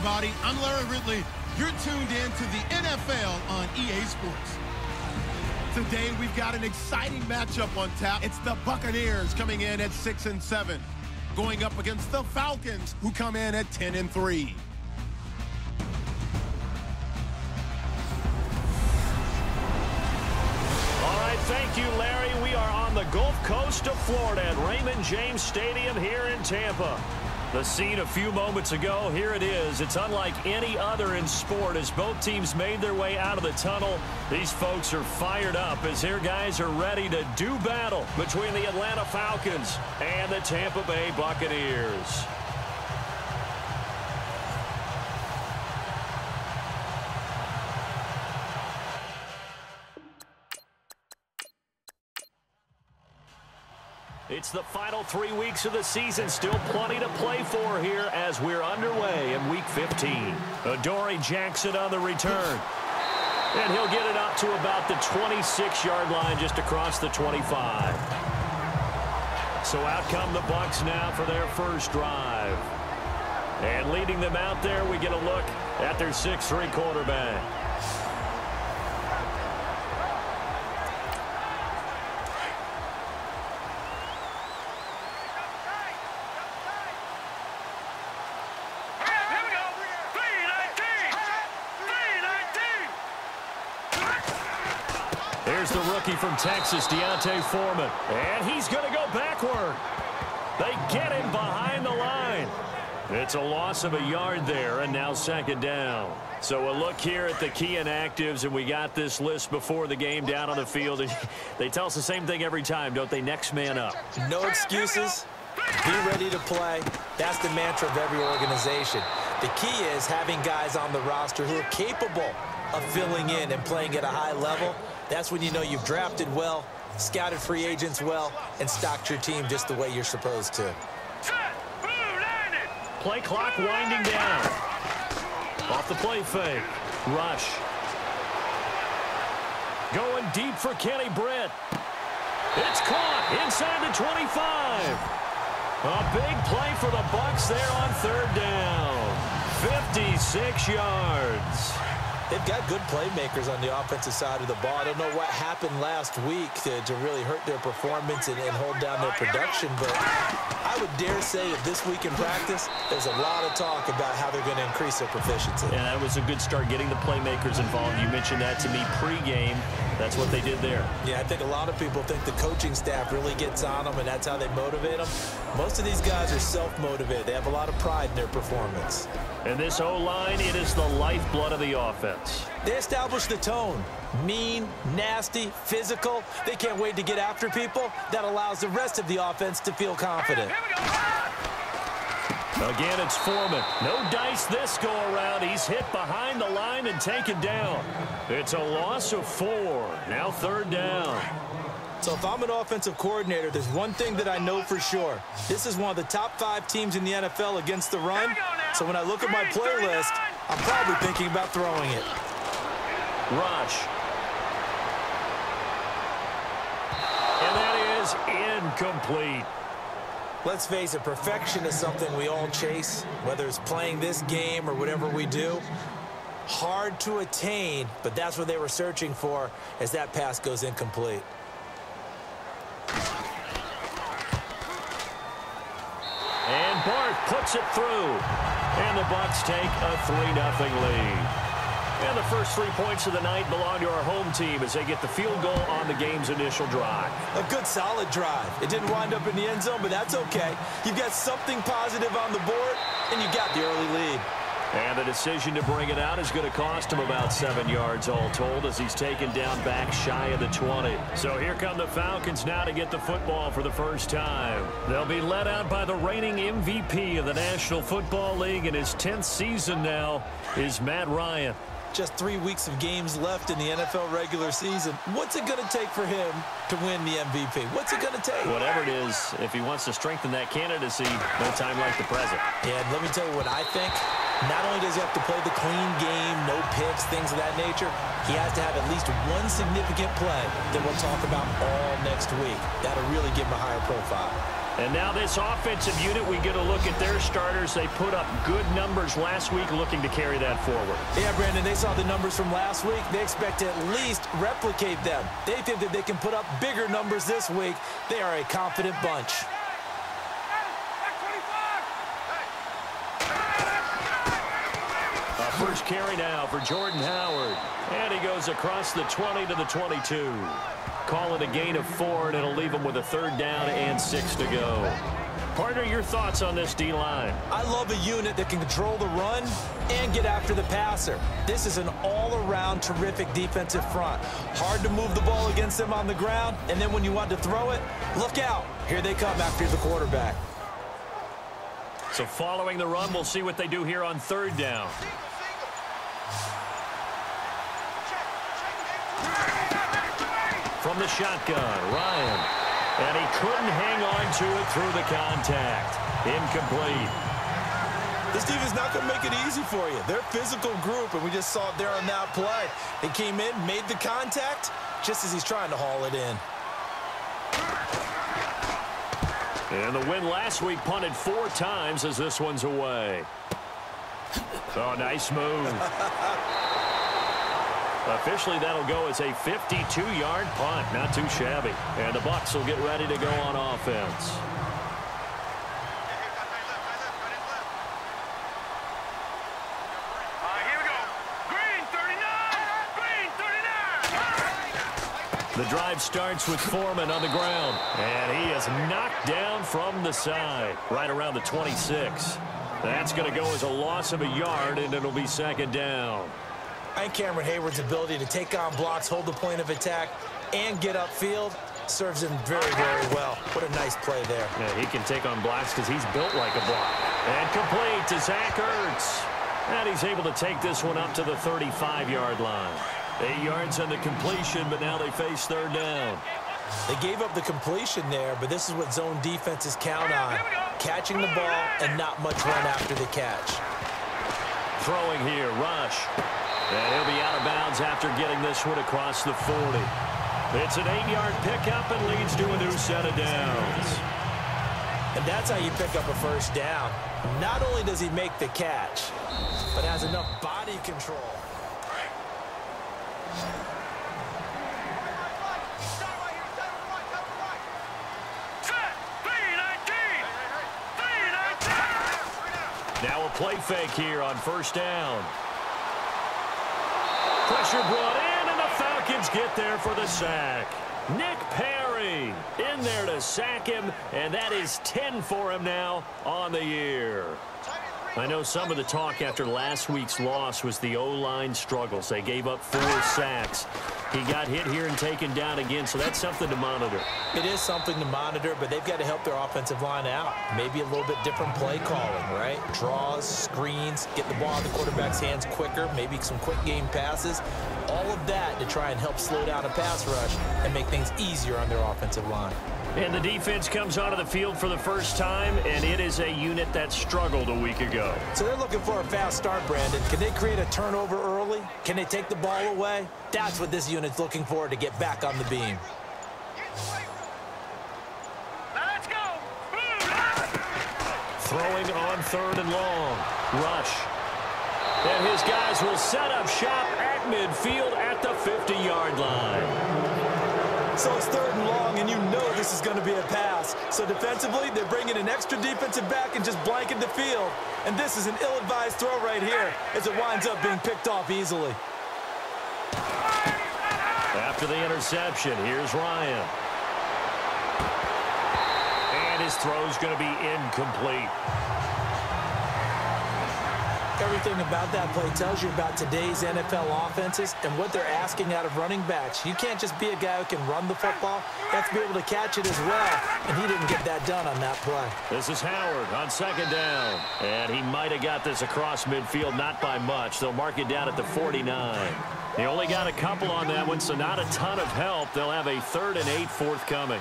everybody. I'm Larry Ridley. You're tuned in to the NFL on EA Sports. Today, we've got an exciting matchup on tap. It's the Buccaneers coming in at 6-7, going up against the Falcons, who come in at 10-3. All right, thank you, Larry. We are on the Gulf Coast of Florida at Raymond James Stadium here in Tampa. The scene a few moments ago, here it is. It's unlike any other in sport as both teams made their way out of the tunnel. These folks are fired up as their guys are ready to do battle between the Atlanta Falcons and the Tampa Bay Buccaneers. It's the final 3 weeks of the season. Still plenty to play for here as we're underway in Week 15. Adoree Jackson on the return. And he'll get it up to about the 26-yard line just across the 25. So out come the Bucs now for their first drive. And leading them out there, we get a look at their 6'3" quarterback. Here's the rookie from Texas, D'Onta Foreman. And he's going to go backward. They get him behind the line. It's a loss of a yard there, and now second down. So a look here at the key inactives, and we got this list before the game down on the field. They tell us the same thing every time, don't they? Next man up. No excuses. Be ready to play. That's the mantra of every organization. The key is having guys on the roster who are capable of filling in and playing at a high level. That's when you know you've drafted well, scouted free agents well, and stocked your team just the way you're supposed to. Play clock winding down. Off the play fake. Rush. Going deep for Kenny Britt. It's caught inside the 25. A big play for the Bucs there on third down. 56 yards. They've got good playmakers on the offensive side of the ball. I don't know what happened last week to really hurt their performance and hold down their production, but I would dare say that this week in practice, there's a lot of talk about how they're going to increase their proficiency. And that was a good start getting the playmakers involved. You mentioned that to me pregame. That's what they did there. Yeah, I think a lot of people think the coaching staff really gets on them, and that's how they motivate them. Most of these guys are self-motivated. They have a lot of pride in their performance. And this O-line, it is the lifeblood of the offense. They establish the tone. Mean, nasty, physical. They can't wait to get after people. That allows the rest of the offense to feel confident. Again, it's Foreman. No dice this go-around. He's hit behind the line and taken down. It's a loss of 4. Now third down. So if I'm an offensive coordinator, there's one thing that I know for sure. This is one of the top 5 teams in the NFL against the run. So when I look at my playlist, I'm probably thinking about throwing it. Rush. And that is incomplete. Let's face it, perfection is something we all chase, whether it's playing this game or whatever we do. Hard to attain, but that's what they were searching for as that pass goes incomplete. And Barth puts it through. And the Bucs take a 3-0 lead. And the first 3 points of the night belong to our home team as they get the field goal on the game's initial drive. A good, solid drive. It didn't wind up in the end zone, but that's okay. You've got something positive on the board, and you got the early lead. And the decision to bring it out is going to cost him about 7 yards all told as he's taken down back shy of the 20. So here come the Falcons now to get the football for the first time. They'll be led out by the reigning MVP of the National Football League in his 10th season now is Matt Ryan. Just 3 weeks of games left in the NFL regular season. What's it going to take for him to win the MVP? What's it going to take? Whatever it is, if he wants to strengthen that candidacy, no time like the present. And let me tell you what I think. Not only does he have to play the clean game, no picks, things of that nature, he has to have at least one significant play that we'll talk about all next week. That'll really give him a higher profile. And now this offensive unit, we get a look at their starters. They put up good numbers last week, looking to carry that forward. Yeah, Brandon, they saw the numbers from last week. They expect to at least replicate them. They think that they can put up bigger numbers this week. They are a confident bunch. First carry now for Jordan Howard. And he goes across the 20 to the 22. Call it a gain of 4, and it'll leave him with a 3rd down and 6 to go. Partner, your thoughts on this D-line? I love a unit that can control the run and get after the passer. This is an all-around terrific defensive front. Hard to move the ball against them on the ground, and then when you want to throw it, look out. Here they come after the quarterback. So following the run, we'll see what they do here on 3rd down. From the shotgun, Ryan. And he couldn't hang on to it through the contact. Incomplete. This defense is not going to make it easy for you. They're a physical group, and we just saw it there on that play. They came in, made the contact, just as he's trying to haul it in. And the win last week punted 4 times as this one's away. Oh, nice move. Officially, that'll go as a 52-yard punt. Not too shabby. And the Bucs will get ready to go on offense. Here we go. Green 39. Green 39. The drive starts with Foreman on the ground. And he is knocked down from the side, right around the 26. That's going to go as a loss of a yard, and it'll be 2nd down. And Cameron Hayward's ability to take on blocks, hold the point of attack, and get upfield serves him very, very well. What a nice play there. Yeah, he can take on blocks because he's built like a block. And complete to Zach Ertz. And he's able to take this one up to the 35-yard line. 8 yards on the completion, but now they face 3rd down. They gave up the completion there, but this is what zone defenses count on. Catching the ball and not much run after the catch. Throwing here, Rush. And he'll be out of bounds after getting this one across the 40. It's an 8-yard pickup and leads to a new set of downs. And that's how you pick up a 1st down. Not only does he make the catch, but has enough body control. Now a play fake here on 1st down. Pressure brought in, and the Falcons get there for the sack. Nick Perry in there to sack him, and that is 10 for him now on the year. I know some of the talk after last week's loss was the O-line struggles. They gave up 4 sacks. He got hit here and taken down again, so that's something to monitor. It is something to monitor, but they've got to help their offensive line out. Maybe a little bit different play calling, right? Draws, screens, get the ball in the quarterback's hands quicker, maybe some quick game passes. All of that to try and help slow down a pass rush and make things easier on their offensive line. And the defense comes onto the field for the first time, and it is a unit that struggled a week ago. So they're looking for a fast start, Brandon. Can they create a turnover early? Can they take the ball away? That's what this unit's looking for to get back on the beam. Let's go. Throwing on 3rd and long. Rush. And his guys will set up shop at midfield at the 50-yard line. So it's 3rd and long, and you know this is going to be a pass. So defensively, they're bringing an extra defensive back and just blanket the field. And this is an ill-advised throw right here as it winds up being picked off easily. After the interception, here's Ryan. And his throw's going to be incomplete. Everything about that play tells you about today's NFL offenses and what they're asking out of running backs. You can't just be a guy who can run the football. You have to be able to catch it as well, and he didn't get that done on that play. This is Howard on 2nd down, and he might have got this across midfield, not by much. They'll mark it down at the 49. He only got a couple on that one, so not a ton of help. They'll have a 3rd and 8 forthcoming.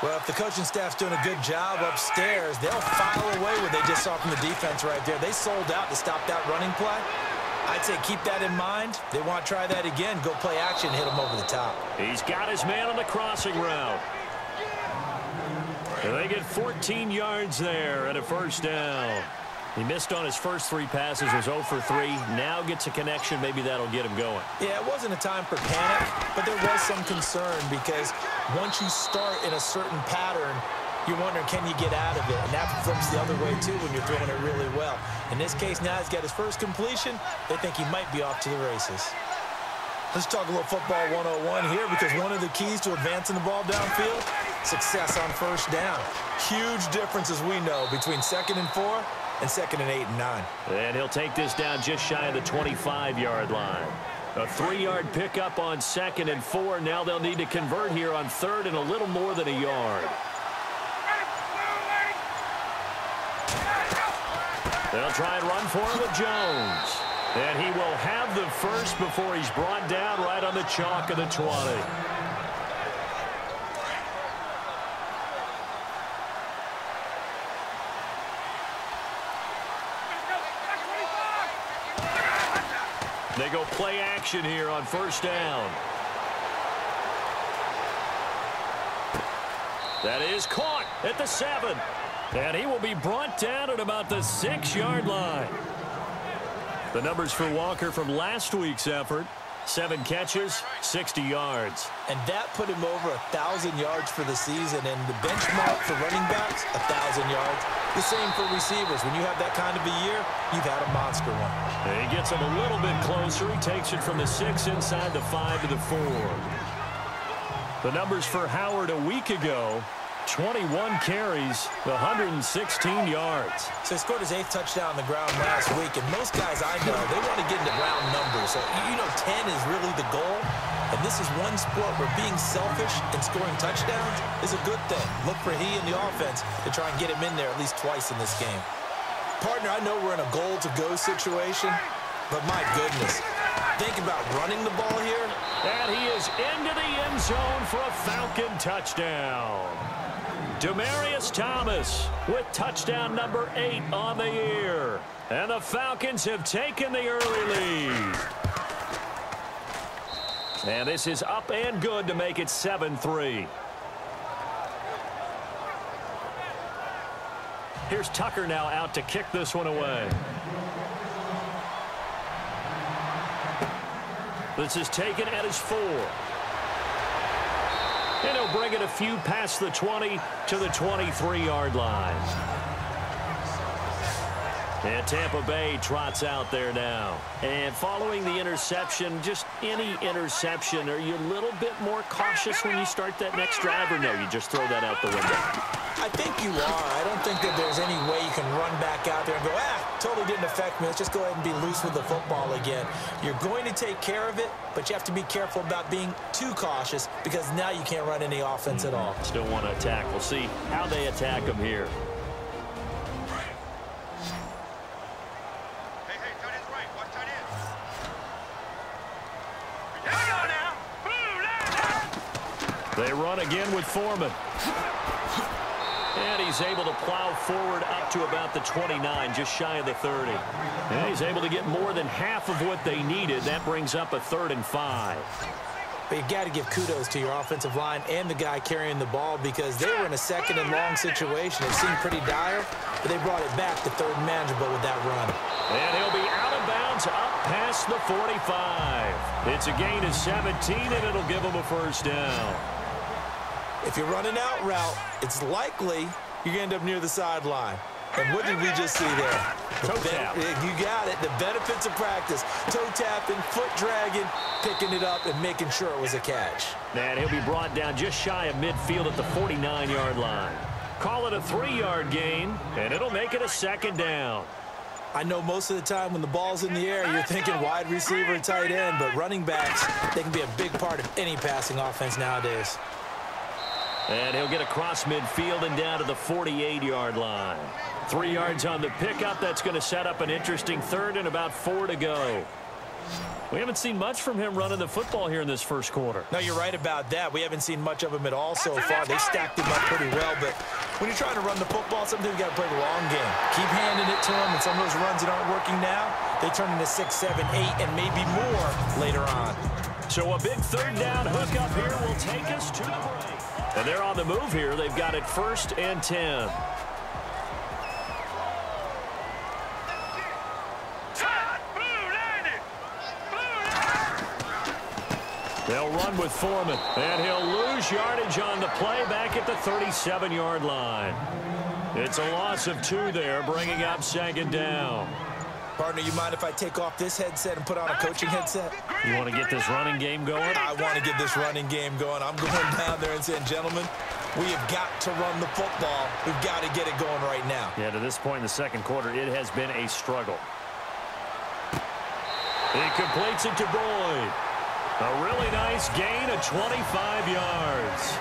Well, if the coaching staff's doing a good job upstairs, they'll file away what they just saw from the defense right there. They sold out to stop that running play. I'd say keep that in mind. They want to try that again. Go play action, hit them over the top. He's got his man on the crossing route. And they get 14 yards there and a first down. He missed on his first 3 passes, was 0 for 3. Now gets a connection. Maybe that'll get him going. Yeah, it wasn't a time for panic, but there was some concern because once you start in a certain pattern, you're wondering, can you get out of it? And that flips the other way, too, when you're throwing it really well. In this case, now he's got his first completion. They think he might be off to the races. Let's talk a little football 101 here because one of the keys to advancing the ball downfield, success on first down. Huge differences we know between 2nd and 4 and 2nd and 8 and 9. And he'll take this down just shy of the 25-yard line. A 3-yard pickup on 2nd and 4. Now they'll need to convert here on 3rd and a little more than a yard. They'll try and run for it with Jones. And he will have the first before he's brought down right on the chalk of the 20. They go play action here on first down. That is caught at the 7. And he will be brought down at about the 6-yard line. The numbers for Walker from last week's effort, 7 catches, 60 yards. And that put him over 1,000 yards for the season. And the benchmark for running backs, 1,000 yards. The same for receivers. When you have that kind of a year, you've had a monster one. And he gets him a little bit closer. He takes it from the 6 inside the 5 to the 4. The numbers for Howard a week ago, 21 carries, 116 yards. So he scored his 8th touchdown on the ground last week, and most guys I know, they want to get into round numbers. So, you know, 10 is really the goal, and this is one sport where being selfish and scoring touchdowns is a good thing. Look for he and the offense to try and get him in there at least twice in this game. Partner, I know we're in a goal-to-go situation, but my goodness, think about running the ball here. And he is into the end zone for a Falcon touchdown. Demaryius Thomas with touchdown number 8 on the year. And the Falcons have taken the early lead. And this is up and good to make it 7-3. Here's Tucker now out to kick this one away. This is taken at his 4. And he'll bring it a few past the 20 to the 23-yard line. And Tampa Bay trots out there now. And following the interception, just any interception, are you a little bit more cautious when you start that next drive, or no, you just throw that out the window? I think you are. I don't think that there's any way you can run back out there and go, totally didn't affect me. Let's just go ahead and be loose with the football again. You're going to take care of it, but you have to be careful about being too cautious because now you can't run any offense at all. Still want to attack. We'll see how they attack him here. They run again with Foreman. And he's able to plow forward up to about the 29, just shy of the 30. And he's able to get more than half of what they needed. That brings up a 3rd and 5. But you got to give kudos to your offensive line and the guy carrying the ball because they were in a 2nd and long situation. It seemed pretty dire, but they brought it back to 3rd and manageable with that run. And he'll be out of bounds up past the 45. It's a gain of 17, and it'll give him a first down. If you're running out route, it's likely you're going to end up near the sideline. And what did we just see there? Toe tap. You got it. The benefits of practice. Toe tapping, foot dragging, picking it up, and making sure it was a catch. And he'll be brought down just shy of midfield at the 49-yard line. Call it a 3-yard gain, and it'll make it a 2nd down. I know most of the time when the ball's in the air, you're thinking wide receiver, tight end, but running backs, they can be a big part of any passing offense nowadays. And he'll get across midfield and down to the 48-yard line. 3 yards on the pickup. That's going to set up an interesting 3rd and about 4 to go. We haven't seen much from him running the football here in this first quarter. No, you're right about that. We haven't seen much of him at all so far. They stacked him up pretty well, but when you're trying to run the football, sometimes you got to play the long game. Keep handing it to him, and some of those runs that aren't working now, they turn into 6, 7, 8, and maybe more later on. So a big 3rd down hookup here will take us to the break. And they're on the move here. They've got it 1st and 10. They'll run with Foreman, and he'll lose yardage on the play back at the 37-yard line. It's a loss of 2 there, bringing up 2nd down. Partner, you mind if I take off this headset and put on a coaching headset? You want to get this running game going? I want to get this running game going. I'm going down there and saying, gentlemen, we have got to run the football. We've got to get it going right now. Yeah, to this point in the 2nd quarter, it has been a struggle. He completes it to Boyd. A really nice gain of 25 yards.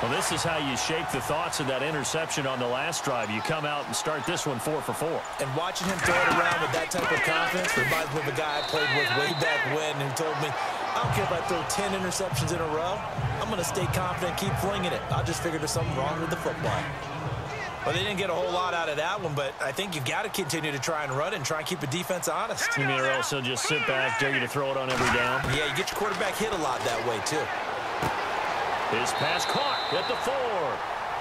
Well, this is how you shape the thoughts of that interception on the last drive. You come out and start this one 4 for 4. And watching him throw it around with that type of confidence reminds me of a guy I played with way back when who told me, I don't care if I throw 10 interceptions in a row. I'm going to stay confident, keep flinging it. I just figured there's something wrong with the football. Well, they didn't get a whole lot out of that one, but I think you've got to continue to try and run it and try and keep the defense honest. You mean, or else he'll just sit back, dare you to throw it on every down? Yeah, you get your quarterback hit a lot that way, too. His pass caught at the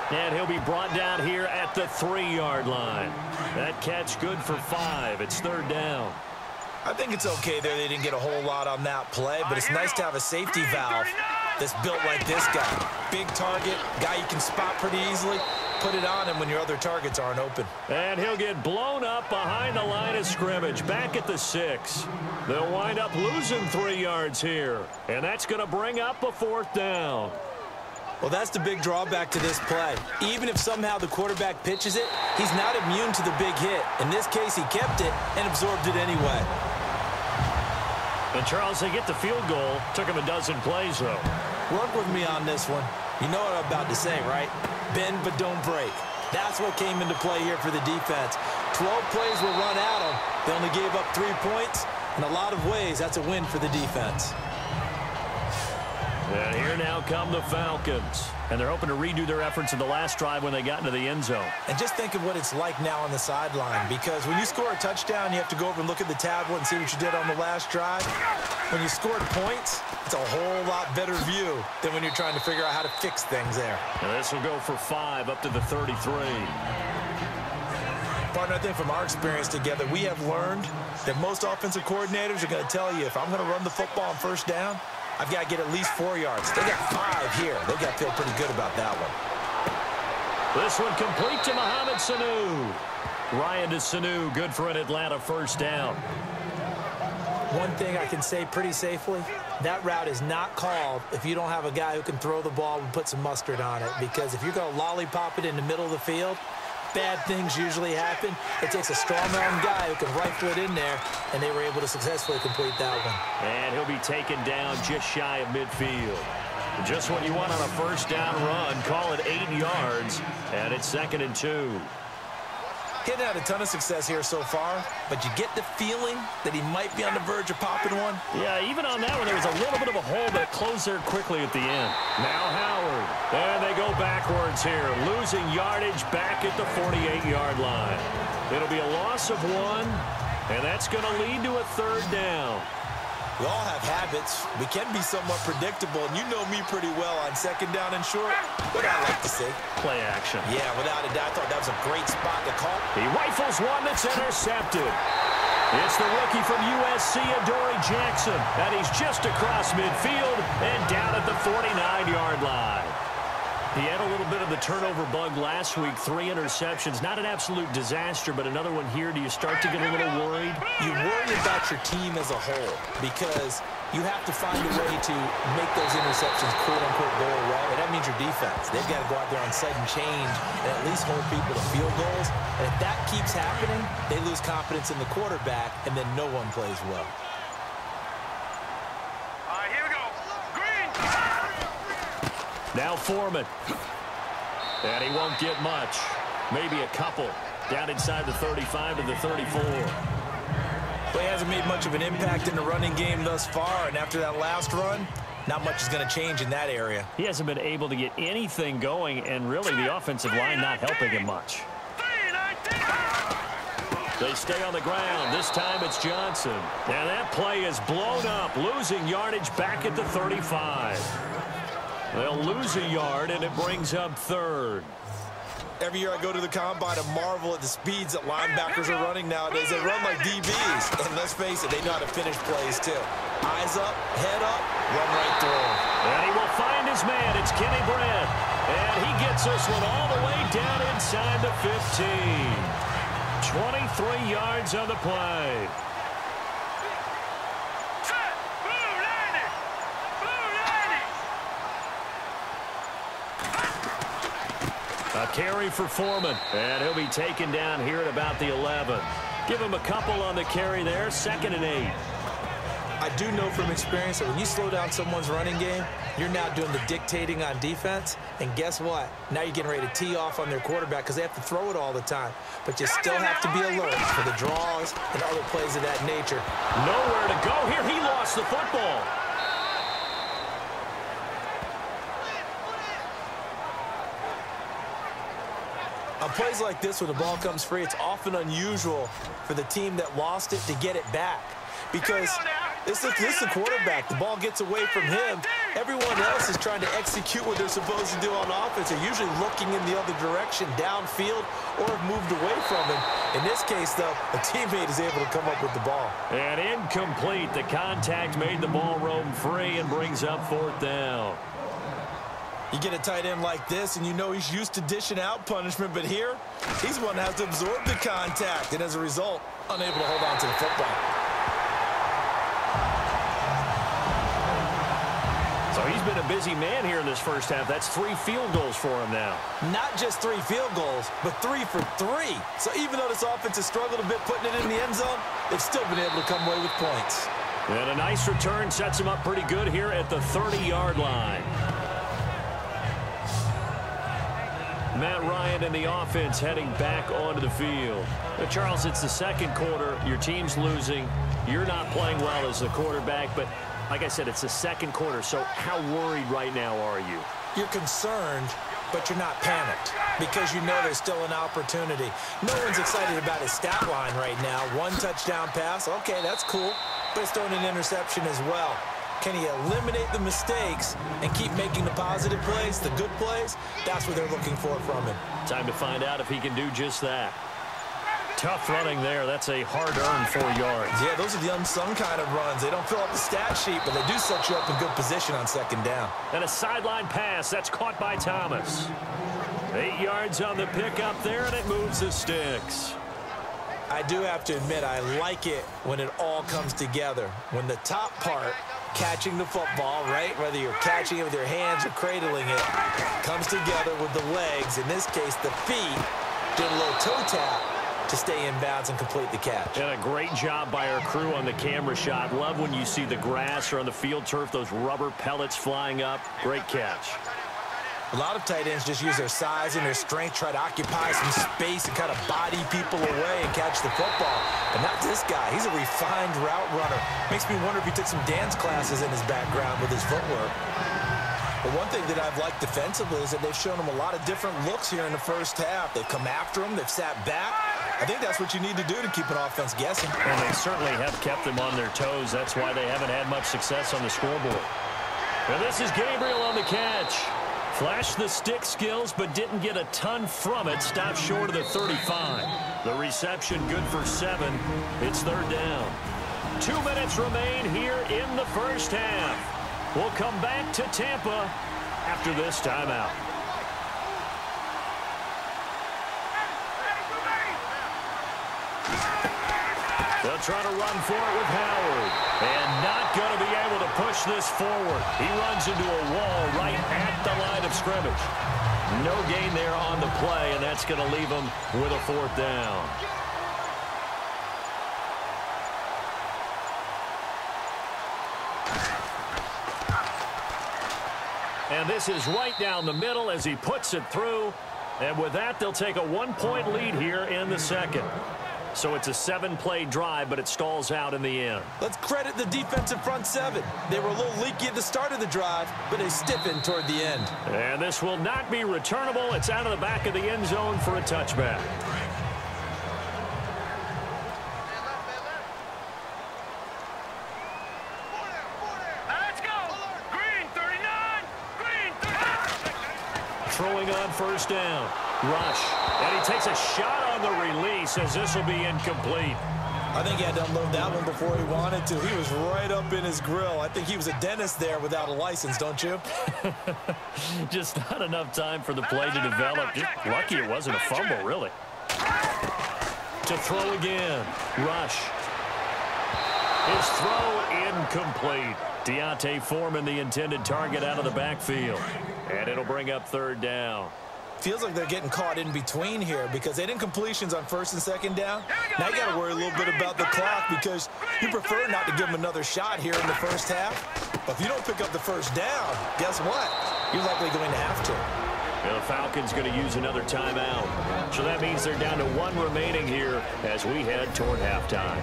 4. And he'll be brought down here at the 3-yard line. That catch good for 5. It's 3rd down. I think it's okay there. They didn't get a whole lot on that play, but it's nice to have a safety valve that's built like this guy. Big target, guy you can spot pretty easily. Put it on him when your other targets aren't open. And he'll get blown up behind the line of scrimmage, back at the 6. They'll wind up losing 3 yards here. And that's going to bring up a 4th down. Well, that's the big drawback to this play. Even if somehow the quarterback pitches it, he's not immune to the big hit. In this case, he kept it and absorbed it anyway. And, Charles, they get the field goal. Took him a dozen plays, though. Work with me on this one. You know what I'm about to say, right? Bend but don't break. That's what came into play here for the defense. 12 plays were run at them. They only gave up 3 points. In a lot of ways, that's a win for the defense. And here now come the Falcons. And they're hoping to redo their efforts in the last drive when they got into the end zone. And just think of what it's like now on the sideline, because when you score a touchdown, you have to go over and look at the tablet and see what you did on the last drive. When you scored points, it's a whole lot better view than when you're trying to figure out how to fix things there. And this will go for 5 up to the 33. Partner, I think from our experience together, we have learned that most offensive coordinators are going to tell you, if I'm going to run the football on 1st down, I've got to get at least 4 yards. They got 5 here. They've got to feel pretty good about that one. This one complete to Mohamed Sanu. Ryan to Sanu, good for an Atlanta 1st down. One thing I can say pretty safely, that route is not called if you don't have a guy who can throw the ball and put some mustard on it. Because if you're going to lollipop it in the middle of the field, bad things usually happen. It takes a strong-arm guy who can rifle it in there, and they were able to successfully complete that one. And he'll be taken down just shy of midfield. Just what you want on a 1st down run. Call it 8 yards, and it's 2nd and 2. He's had a ton of success here so far, but you get the feeling that he might be on the verge of popping one. Yeah, even on that one, there was a little bit of a hole, but it closed there quickly at the end. Now Howard. And they go backwards here, losing yardage back at the 48-yard line. It'll be a loss of 1, and that's going to lead to a 3rd down. We all have habits. We can be somewhat predictable, and you know me pretty well on 2nd down and short. What I like to see. Play action. Yeah, without a doubt, I thought that was a great spot to call. He rifles one that's intercepted. It's the rookie from USC, Adoree Jackson, and he's just across midfield and down at the 49-yard line. He had a little bit of the turnover bug last week, 3 interceptions. Not an absolute disaster, but another one here. Do you start to get a little worried? You worry about your team as a whole because you have to find a way to make those interceptions quote-unquote go away, and that means your defense. They've got to go out there on sudden change and at least hold people to field goals. And if that keeps happening, they lose confidence in the quarterback, and then no one plays well. Now Foreman. And he won't get much. Maybe a couple. Down inside the 35 to the 34. Well, he hasn't made much of an impact in the running game thus far, and after that last run, not much is going to change in that area. He hasn't been able to get anything going, and really the offensive line not helping him much. They stay on the ground. This time it's Johnson. And that play is blown up, losing yardage back at the 35. They'll lose a yard, and it brings up third. Every year I go to the combine and marvel at the speeds that linebackers are running nowadays. They run like DBs. And let's face it, they know how to finish plays too. Eyes up, head up, run right through them. And he will find his man. It's Kenny Brand. And he gets this one all the way down inside the 15. 23 yards on the play. A carry for Foreman, and he'll be taken down here at about the 11. Give him a couple on the carry there, 2nd and 8. I do know from experience that when you slow down someone's running game, you're now doing the dictating on defense, and guess what? Now you're getting ready to tee off on their quarterback because they have to throw it all the time. But you still have to be alert for the draws and other plays of that nature. Nowhere to go here. He lost the football. On plays like this where the ball comes free, it's often unusual for the team that lost it to get it back because this is the quarterback. The ball gets away from him. Everyone else is trying to execute what they're supposed to do on offense. They're usually looking in the other direction, downfield, or have moved away from him. In this case, though, a teammate is able to come up with the ball. And incomplete. The contact made the ball roam free and brings up 4th down. You get a tight end like this, and you know he's used to dishing out punishment, but here, he's one that has to absorb the contact, and as a result, unable to hold on to the football. So he's been a busy man here in this first half. That's 3 field goals for him now. Not just 3 field goals, but 3 for 3. So even though this offense has struggled a bit putting it in the end zone, they've still been able to come away with points. And a nice return sets him up pretty good here at the 30-yard line. Matt Ryan and the offense heading back onto the field. But Charles, it's the 2nd quarter. Your team's losing. You're not playing well as the quarterback, but like I said, it's the 2nd quarter. So how worried right now are you? You're concerned, but you're not panicked because you know there's still an opportunity. No one's excited about his stat line right now. 1 touchdown pass, okay, that's cool, but it's throwing an interception as well. Can he eliminate the mistakes and keep making the positive plays, the good plays? That's what they're looking for from him. Time to find out if he can do just that. Tough running there. That's a hard-earned 4 yards. Yeah, those are the unsung kind of runs. They don't fill up the stat sheet, but they do set you up in good position on 2nd down. And a sideline pass. That's caught by Thomas. 8 yards on the pickup there, and it moves the sticks. I do have to admit, I like it when it all comes together. When the top part, catching the football, right, whether you're catching it with your hands or cradling it, comes together with the legs, in this case the feet, doing a little toe tap to stay in bounds and complete the catch. And a great job by our crew on the camera shot. Love when you see the grass or on the field turf, those rubber pellets flying up. Great catch. A lot of tight ends just use their size and their strength, try to occupy some space and kind of body people away and catch the football. But not this guy. He's a refined route runner. Makes me wonder if he took some dance classes in his background with his footwork. But one thing that I've liked defensively is that they've shown him a lot of different looks here in the first half. They've come after him. They've sat back. I think that's what you need to do to keep an offense guessing. And they certainly have kept them on their toes. That's why they haven't had much success on the scoreboard. And this is Gabriel on the catch. Flashed the stick skills, but didn't get a ton from it. Stopped short of the 35. The reception good for 7. It's 3rd down. 2 minutes remain here in the first half. We'll come back to Tampa after this timeout. They'll try to run for it with Howard. And not going to be able to push this forward. He runs into a wall right at the line of scrimmage. No gain there on the play, and that's going to leave him with a 4th down. And this is right down the middle as he puts it through. And with that, they'll take a 1-point lead here in the 2nd. So it's a 7-play drive, but it stalls out in the end. Let's credit the defensive front 7. They were a little leaky at the start of the drive, but they stiffened toward the end. And this will not be returnable. It's out of the back of the end zone for a touchback. Let's go. Green 39. Green 39. on first down. Rush. And he takes a shot on the release as this will be incomplete. I think he had to unload that one before he wanted to. He was right up in his grill. I think he was a dentist there without a license, don't you? Just not enough time for the play to develop. Just lucky it wasn't a fumble, really. To throw again. Rush. His throw incomplete. Deontay Foreman, the intended target, out of the backfield. And it'll bring up third down. Feels like they're getting caught in between here because they didn't completions on first and second down. Now you got to worry a little bit about the clock because you prefer not to give them another shot here in the first half. But if you don't pick up the first down, guess what? You're likely going to have to. And the Falcons going to use another timeout. So that means they're down to one remaining here as we head toward halftime.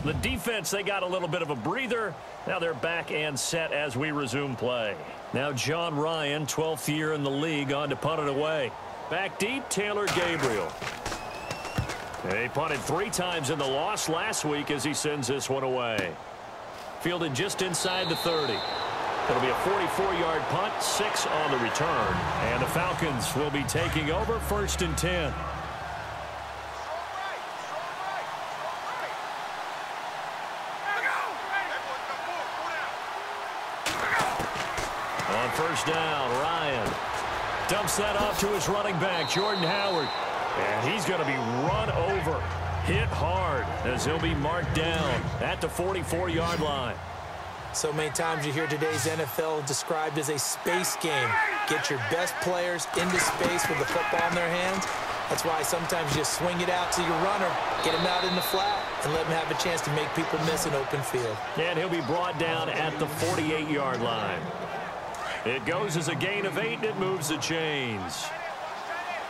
The defense, they got a little bit of a breather. Now they're back and set as we resume play. Now John Ryan, 12th year in the league, on to punt it away. Back deep, Taylor Gabriel. He punted 3 times in the loss last week as he sends this one away. Fielded just inside the 30. It'll be a 44-yard punt, 6 on the return. And the Falcons will be taking over first and 10. On first down, Ryan dumps that off to his running back, Jordan Howard. And he's going to be run over, hit hard, as he'll be marked down at the 44-yard line. So many times you hear today's NFL described as a space game. Get your best players into space with the football in their hands. That's why sometimes you just swing it out to your runner, get him out in the flat, and let him have a chance to make people miss an open field. And he'll be brought down at the 48-yard line. It goes as a gain of 8, and it moves the chains.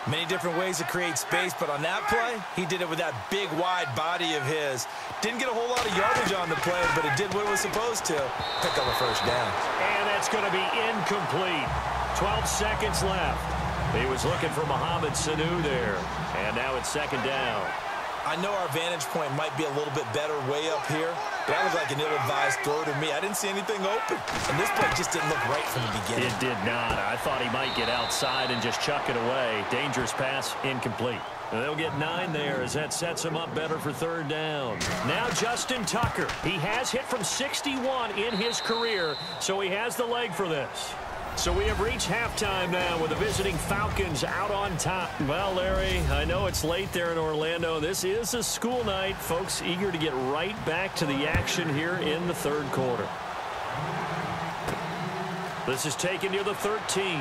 Many different ways to create space, but on that play, he did it with that big, wide body of his. Didn't get a whole lot of yardage on the play, but it did what it was supposed to. Pick up a first down. And that's going to be incomplete. 12 seconds left. He was looking for Mohamed Sanu there. And now it's second down. I know our vantage point might be a little bit better way up here, but that looked like an ill-advised throw to me. I didn't see anything open. And this play just didn't look right from the beginning. It did not. I thought he might get outside and just chuck it away. Dangerous pass, incomplete. And they'll get 9 there as that sets him up better for third down. Now Justin Tucker. He has hit from 61 in his career, so he has the leg for this. So we have reached halftime now with the visiting Falcons out on top. Well, Larry, I know it's late there in Orlando. This is a school night. Folks eager to get right back to the action here in the third quarter. This is taken near the 13.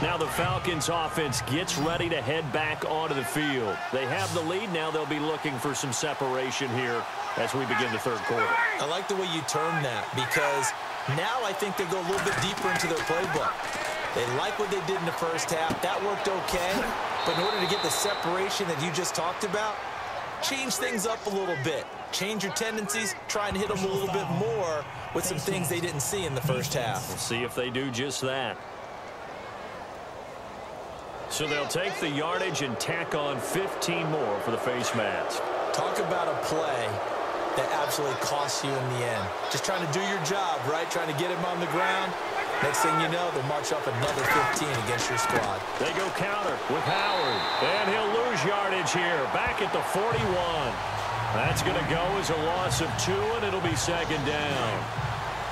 Now the Falcons offense gets ready to head back onto the field. They have the lead. Now they'll be looking for some separation here as we begin the third quarter. I like the way you term that because now I think they go a little bit deeper into their playbook. They like what they did in the first half. That worked okay. But in order to get the separation that you just talked about, change things up a little bit. Change your tendencies. Try and hit them a little bit more with some things they didn't see in the first half. We'll see if they do just that. So they'll take the yardage and tack on 15 more for the face mask. Talk about a play that absolutely costs you in the end. Just trying to do your job, right? Trying to get him on the ground. Next thing you know, they'll march up another 15 against your squad. They go counter with Howard. And he'll lose yardage here. Back at the 41. That's going to go as a loss of 2, and it'll be second down.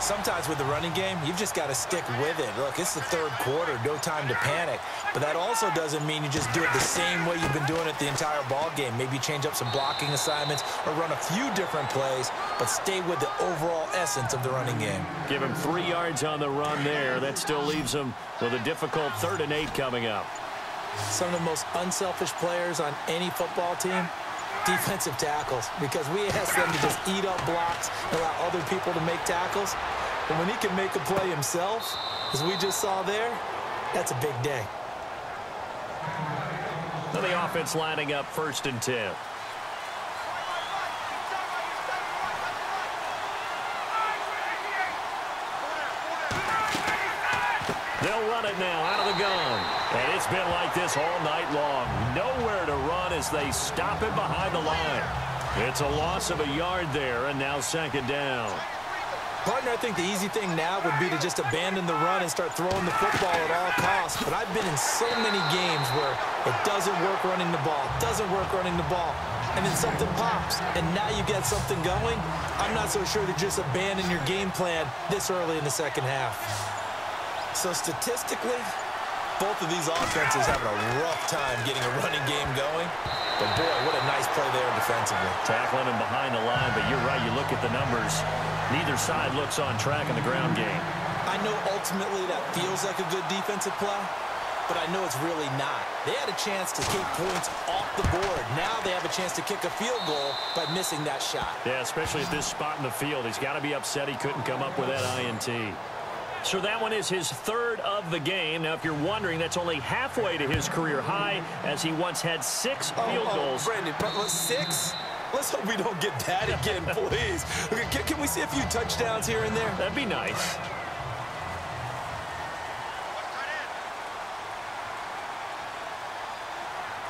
Sometimes with the running game, you've just got to stick with it. Look, it's the third quarter, no time to panic. But that also doesn't mean you just do it the same way you've been doing it the entire ball game. Maybe change up some blocking assignments or run a few different plays, but stay with the overall essence of the running game. Give him 3 yards on the run there. That still leaves him with a difficult 3rd and 8 coming up. Some of the most unselfish players on any football team, defensive tackles, because we ask them to just eat up blocks and allow other people to make tackles. But when he can make a play himself, as we just saw there, that's a big day. Now the offense lining up 1st and 10. They'll run it now out of the gun. And It's been like this all night long. Nowhere to run as they stop him behind the line. It's a loss of a yard there, and now second down. Partner, I think the easy thing now would be to just abandon the run and start throwing the football at all costs. But I've been in so many games where it doesn't work running the ball, and then something pops, and now you get something going. I'm not so sure to just abandon your game plan this early in the second half. So statistically, both of these offenses having a rough time getting a running game going. But, boy, what a nice play there defensively. Tackling him behind the line, but you're right. You look at the numbers. Neither side looks on track in the ground game. I know ultimately that feels like a good defensive play, but I know it's really not. They had a chance to keep points off the board. Now they have a chance to kick a field goal by missing that shot. Yeah, especially at this spot in the field. He's got to be upset he couldn't come up with that INT. So that one is his third of the game. Now, if you're wondering, that's only halfway to his career high, as he once had 6 field goals. Brandon, 6? Let's hope we don't get that again, please. Okay, can we see a few touchdowns here and there? That'd be nice.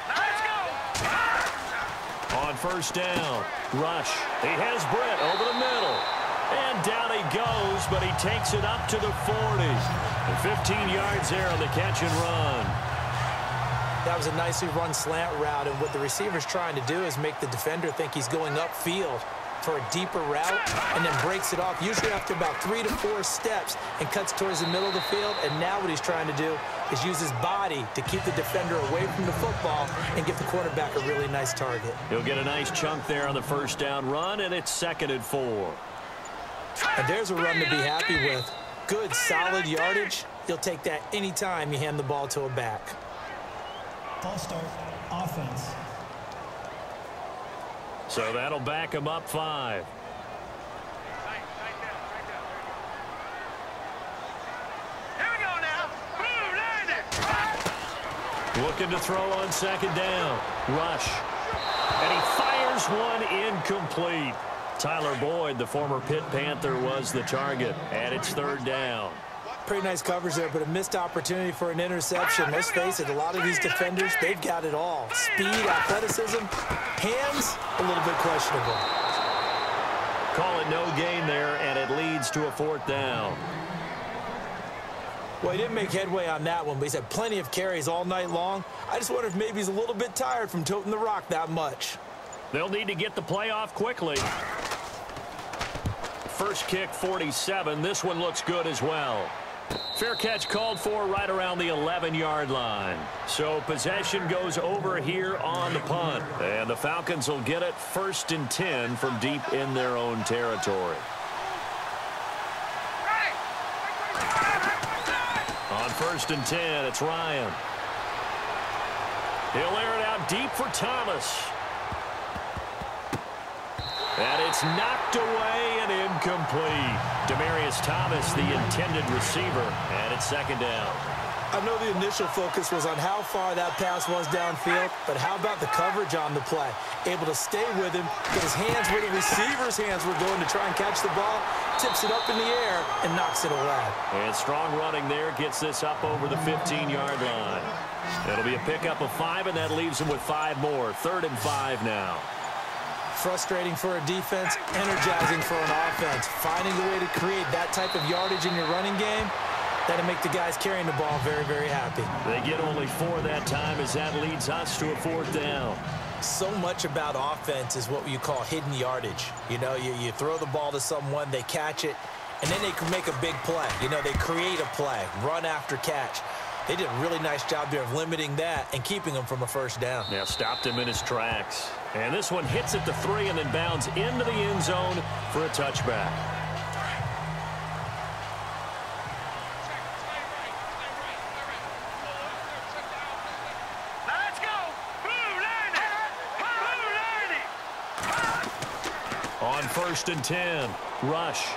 Let's go. On first down, rush. He has Brett over the middle. And down he goes, but he takes it up to the 40. And 15 yards there on the catch and run. That was a nicely run slant route, and what the receiver's trying to do is make the defender think he's going upfield for a deeper route, and then breaks it off, usually after about 3 to 4 steps, and cuts towards the middle of the field. And now what he's trying to do is use his body to keep the defender away from the football and give the quarterback a really nice target. He'll get a nice chunk there on the first down run, and it's 2nd and 4. And there's a run to be happy with. Good, solid yardage. You'll take that anytime you hand the ball to a back. False start, offense. So that'll back him up 5. Here we go now. Boom, land it. Looking to throw on second down. Rush. And he fires one incomplete. Tyler Boyd, the former Pitt Panther, was the target, and it's 3rd down. Pretty nice coverage there, but a missed opportunity for an interception. Let's face it, a lot of these defenders, they've got it all. Speed, athleticism, hands, a little bit questionable. Call it no gain there, and it leads to a 4th down. Well, he didn't make headway on that one, but he's had plenty of carries all night long. I just wonder if maybe he's a little bit tired from toting the rock that much. They'll need to get the play off quickly. First kick, 47. This one looks good as well. Fair catch called for right around the 11-yard line. So possession goes over here on the punt. And the Falcons will get it 1st and 10 from deep in their own territory. On 1st and 10, it's Ryan. He'll air it out deep for Thomas. And it's knocked away and incomplete. Demaryius Thomas, the intended receiver, and it's 2nd down. I know the initial focus was on how far that pass was downfield, but how about the coverage on the play? Able to stay with him, get his hands where the receiver's hands were going to try and catch the ball, tips it up in the air, and knocks it away. And strong running there gets this up over the 15-yard line. It'll be a pickup of 5, and that leaves him with 5 more. 3rd and 5 now. Frustrating for a defense, energizing for an offense. Finding a way to create that type of yardage in your running game, that'll make the guys carrying the ball very, very happy. They get only 4 that time as that leads us to a 4th down. So much about offense is what you call hidden yardage. You know, you throw the ball to someone, they catch it, and then they can make a big play. You know, they create a play, run after catch. They did a really nice job there of limiting that and keeping him from a 1st down. Yeah, stopped him in his tracks. And this one hits at the 3 and then bounds into the end zone for a touchback. Let's go. Boom, land it. Boom, land it. On 1st and 10, rush.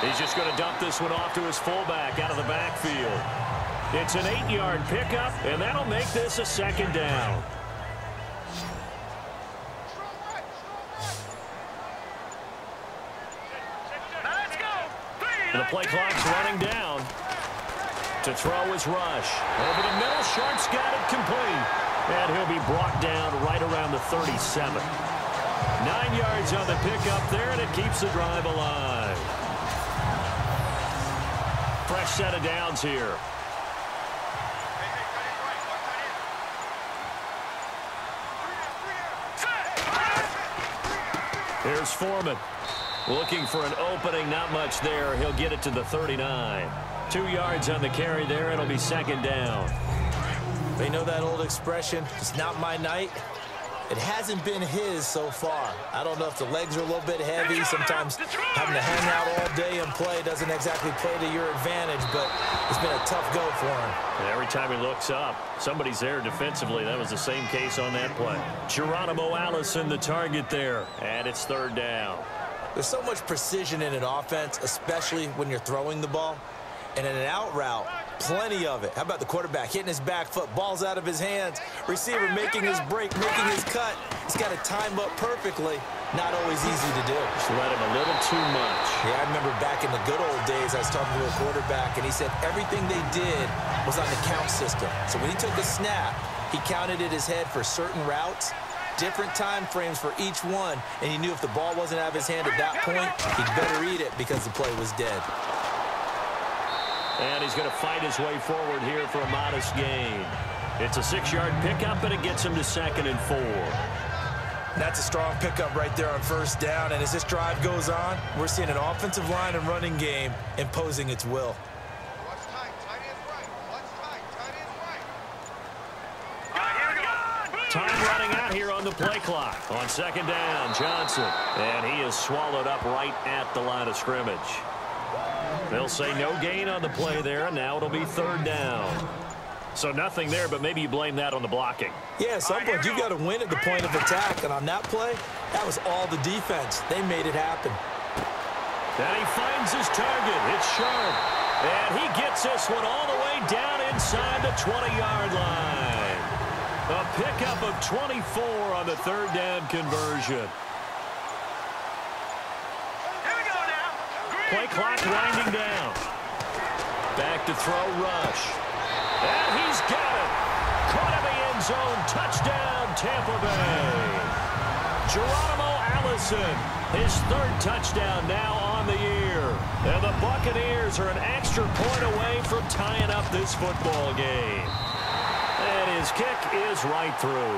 He's just going to dump this one off to his fullback out of the backfield. It's an 8-yard pickup, and that'll make this a 2nd down. Let's go. The play clock's running down. To throw is Rush. Over the middle, Sharp's got it complete. And he'll be brought down right around the 37. 9 yards on the pickup there, and it keeps the drive alive. Fresh set of downs here. Here's Foreman. Looking for an opening, not much there. He'll get it to the 39. 2 yards on the carry there. It'll be second down. They know that old expression, it's not my night. It hasn't been his so far. I don't know if the legs are a little bit heavy. Sometimes having to hang out all day and play doesn't exactly play to your advantage, but it's been a tough go for him. And every time he looks up, somebody's there defensively. That was the same case on that play. Geronimo Allison, the target there, and it's third down. There's so much precision in an offense, especially when you're throwing the ball. And in an out route, plenty of it. How about the quarterback hitting his back foot, ball's out of his hands, receiver making his break, making his cut. He's got to time up perfectly. Not always easy to do. Just let him a little too much. Yeah, I remember back in the good old days, I was talking to a quarterback, and he said everything they did was on the count system. So when he took a snap, he counted in his head for certain routes, different time frames for each one, and he knew if the ball wasn't out of his hand at that point, he'd better eat it because the play was dead. And he's going to fight his way forward here for a modest gain. It's a 6-yard pickup, and it gets him to 2nd and 4. That's a strong pickup right there on first down, and as this drive goes on, we're seeing an offensive line and running game imposing its will. Time running out here on the play clock. On second down, Johnson. And he is swallowed up right at the line of scrimmage. They'll say no gain on the play there, and now it'll be third down. So nothing there, but maybe you blame that on the blocking. Yeah, at some point you've got to win at the point of attack, and on that play, that was all the defense. They made it happen. And he finds his target. It's Sharp. And he gets this one all the way down inside the 20-yard line. A pickup of 24 on the third down conversion. Play clock winding down. Back to throw, Rush. And he's got it. Caught in the end zone. Touchdown, Tampa Bay. Geronimo Allison, his third touchdown now on the year. And the Buccaneers are an extra point away from tying up this football game. And his kick is right through.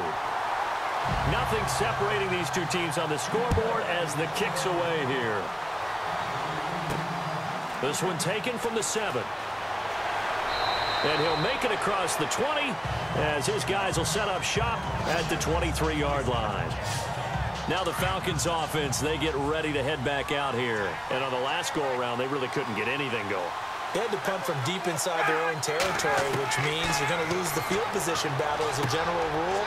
Nothing separating these two teams on the scoreboard as the kick's away here. This one taken from the 7. And he'll make it across the 20 as his guys will set up shop at the 23-yard line. Now the Falcons offense, they get ready to head back out here. And on the last go-around, they really couldn't get anything going. They had to punt from deep inside their own territory, which means you're going to lose the field position battle as a general rule.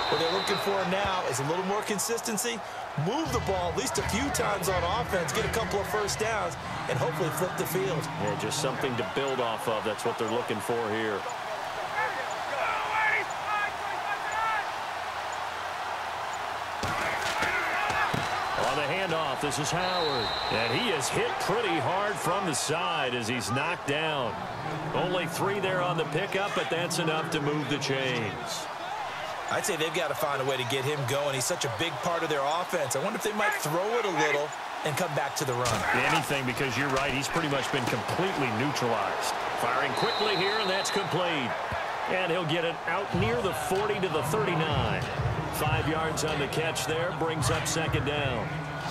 What they're looking for now is a little more consistency, move the ball at least a few times on offense, get a couple of first downs, and hopefully flip the field. Yeah, just something to build off of. That's what they're looking for here. On the handoff, this is Howard. And he is hit pretty hard from the side as he's knocked down. Only 3 there on the pickup, but that's enough to move the chains. I'd say they've got to find a way to get him going. He's such a big part of their offense. I wonder if they might throw it a little and come back to the run. Anything, because you're right. He's pretty much been completely neutralized. Firing quickly here, and that's complete. And he'll get it out near the 40 to the 39. 5 yards on the catch there, brings up second down.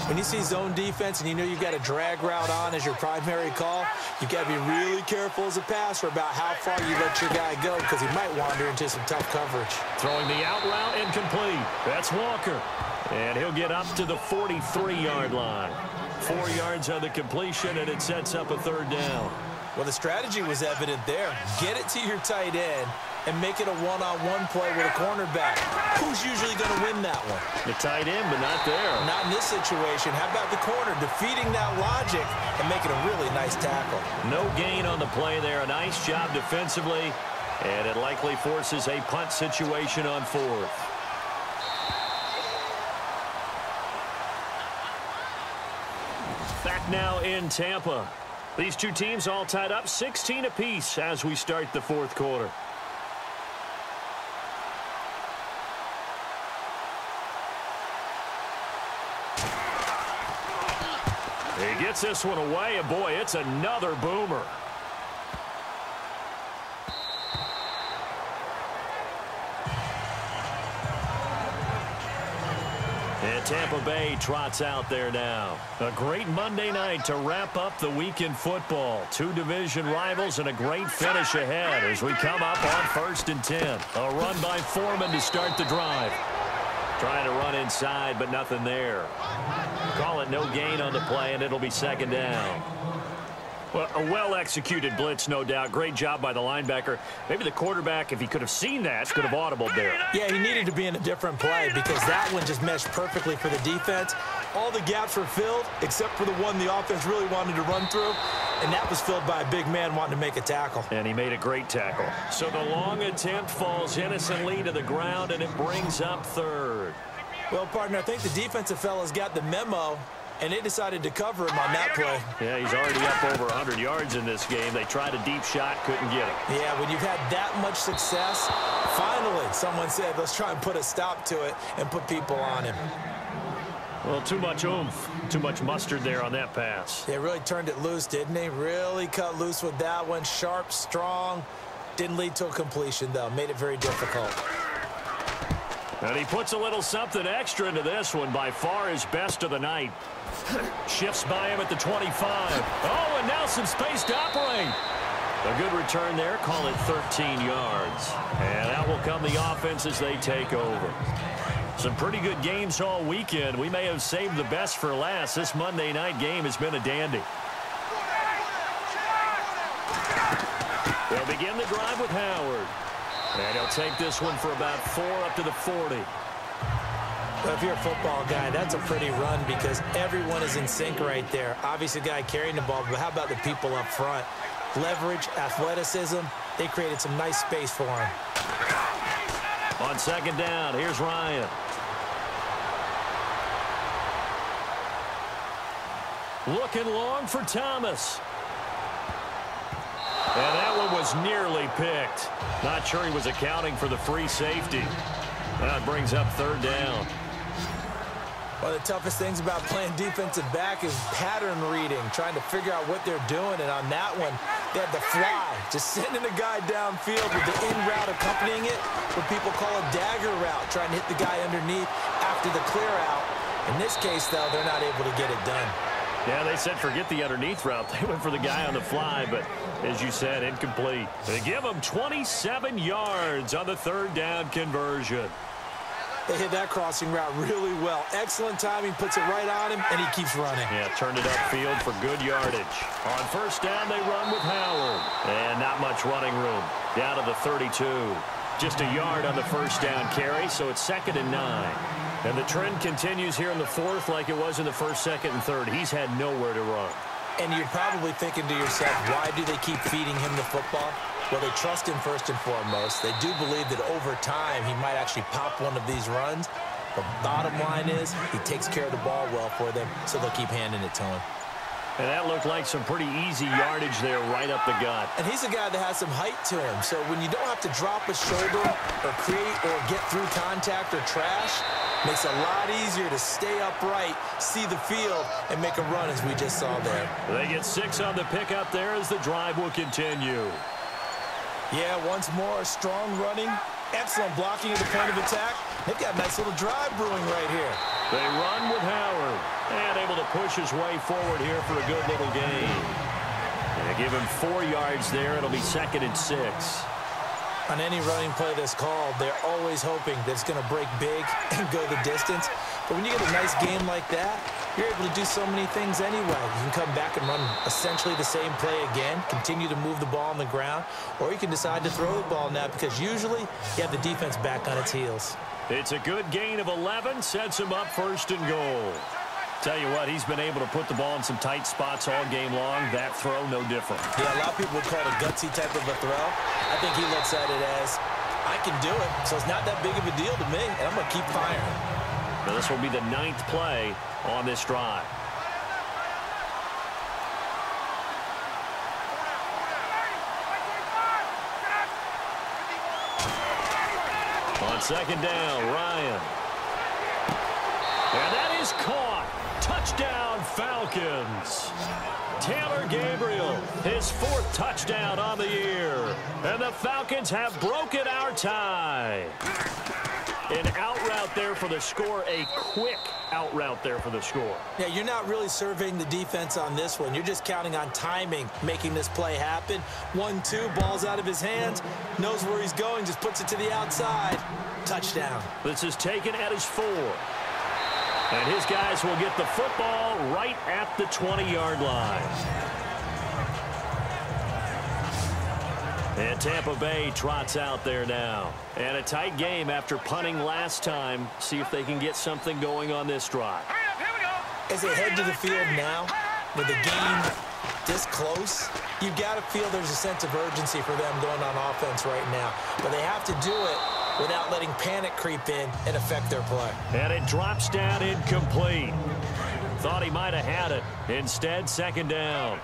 When you see zone defense and you know you've got a drag route on as your primary call, you've got to be really careful as a passer about how far you let your guy go because he might wander into some tough coverage. Throwing the out route incomplete. That's Walker. And he'll get up to the 43-yard line. 4 yards on the completion, and it sets up a third down. Well, the strategy was evident there. Get it to your tight end and make it a one-on-one play with a cornerback. Who's usually going to win that one? The tight end, but not there. Not in this situation. How about the corner defeating that logic and making a really nice tackle? No gain on the play there. A nice job defensively, and it likely forces a punt situation on 4th. Back now in Tampa. These two teams all tied up 16 apiece as we start the fourth quarter. He gets this one away, and boy, it's another boomer. And Tampa Bay trots out there now. A great Monday night to wrap up the week in football. Two division rivals and a great finish ahead as we come up on 1st and 10. A run by Foreman to start the drive. Trying to run inside, but nothing there. Call it no gain on the play, and it'll be 2nd down. Well, a well-executed blitz, no doubt. Great job by the linebacker. Maybe the quarterback, if he could have seen that, could have audibled there. Yeah, he needed to be in a different play because that one just meshed perfectly for the defense. All the gaps were filled except for the one the offense really wanted to run through, and that was filled by a big man wanting to make a tackle. And he made a great tackle. So the long attempt falls innocently to the ground, and it brings up 3rd. Well, partner, I think the defensive fellas got the memo, and they decided to cover him on that play. Yeah, he's already up over 100 yards in this game. They tried a deep shot, couldn't get him. Yeah, when you've had that much success, finally someone said, let's try and put a stop to it and put people on him. Well, too much oomph, too much mustard there on that pass. They really turned it loose, didn't they? Really cut loose with that one. Sharp, strong. Didn't lead to a completion, though. Made it very difficult. And he puts a little something extra into this one, by far his best of the night. Shifts by him at the 25. Oh, and now some space to operate. A good return there. Call it 13 yards. And out will come the offense as they take over. Some pretty good games all weekend. We may have saved the best for last. This Monday night game has been a dandy. They'll begin the drive with Howard. And he'll take this one for about 4 up to the 40. Well, if you're a football guy, that's a pretty run because everyone is in sync right there. Obviously, the guy carrying the ball, but how about the people up front? Leverage, athleticism, they created some nice space for him. On 2nd down, here's Ryan. Looking long for Thomas. And that one was nearly picked. Not sure he was accounting for the free safety. That brings up 3rd down. One of the toughest things about playing defensive back is pattern reading, trying to figure out what they're doing. And on that one, they had the fly, just sending a guy downfield with the in route accompanying it, what people call a dagger route, trying to hit the guy underneath after the clear out. In this case, though, they're not able to get it done. Yeah, they said forget the underneath route. They went for the guy on the fly, but as you said, incomplete. They give him 27 yards on the 3rd down conversion. They hit that crossing route really well. Excellent timing, puts it right on him, and he keeps running. Yeah, turned it upfield for good yardage. On 1st down, they run with Howard. And not much running room. Down to the 32. Just a yard on the 1st down carry, so it's 2nd and 9. And the trend continues here in the 4th like it was in the 1st, 2nd, and 3rd. He's had nowhere to run. And you're probably thinking to yourself, why do they keep feeding him the football? Well, they trust him first and foremost. They do believe that over time he might actually pop one of these runs. The bottom line is he takes care of the ball well for them, so they'll keep handing it to him. And that looked like some pretty easy yardage there right up the gut. And he's a guy that has some height to him. So when you don't have to drop a shoulder or create or get through contact or trash, makes it a lot easier to stay upright, see the field, and make a run as we just saw there. They get 6 on the pickup there as the drive will continue. Yeah, once more, strong running, excellent blocking at the point of attack. They've got a nice little drive brewing right here. They run with Howard and able to push his way forward here for a good little gain. And they give him 4 yards there. It'll be 2nd and 6. On any running play that's called, they're always hoping that it's going to break big and go the distance. But when you get a nice game like that, you're able to do so many things anyway. You can come back and run essentially the same play again, continue to move the ball on the ground, or you can decide to throw the ball now because usually you have the defense back on its heels. It's a good gain of 11, sets him up 1st and goal. Tell you what, he's been able to put the ball in some tight spots all game long. That throw, no different. Yeah, a lot of people would call it a gutsy type of a throw. I think he looks at it as, I can do it, so it's not that big of a deal to me, and I'm going to keep firing. Now, this will be the 9th play on this drive. second down, Ryan. And that is caught. Touchdown, Falcons. Taylor Gabriel, his 4th touchdown on the year. And the Falcons have broken our tie. An out route there for the score, a quick out route there for the score. Yeah, you're not really surveying the defense on this one. You're just counting on timing, making this play happen. 1-2, ball's out of his hands, knows where he's going, just puts it to the outside. Touchdown. This is taken at his 4. And his guys will get the football right at the 20-yard line. And Tampa Bay trots out there now. And a tight game after punting last time. See if they can get something going on this drive. As they head to the field now, with the game this close, you've got to feel there's a sense of urgency for them going on offense right now. But they have to do it without letting panic creep in and affect their play. And it drops down incomplete. Thought he might have had it. Instead, second down.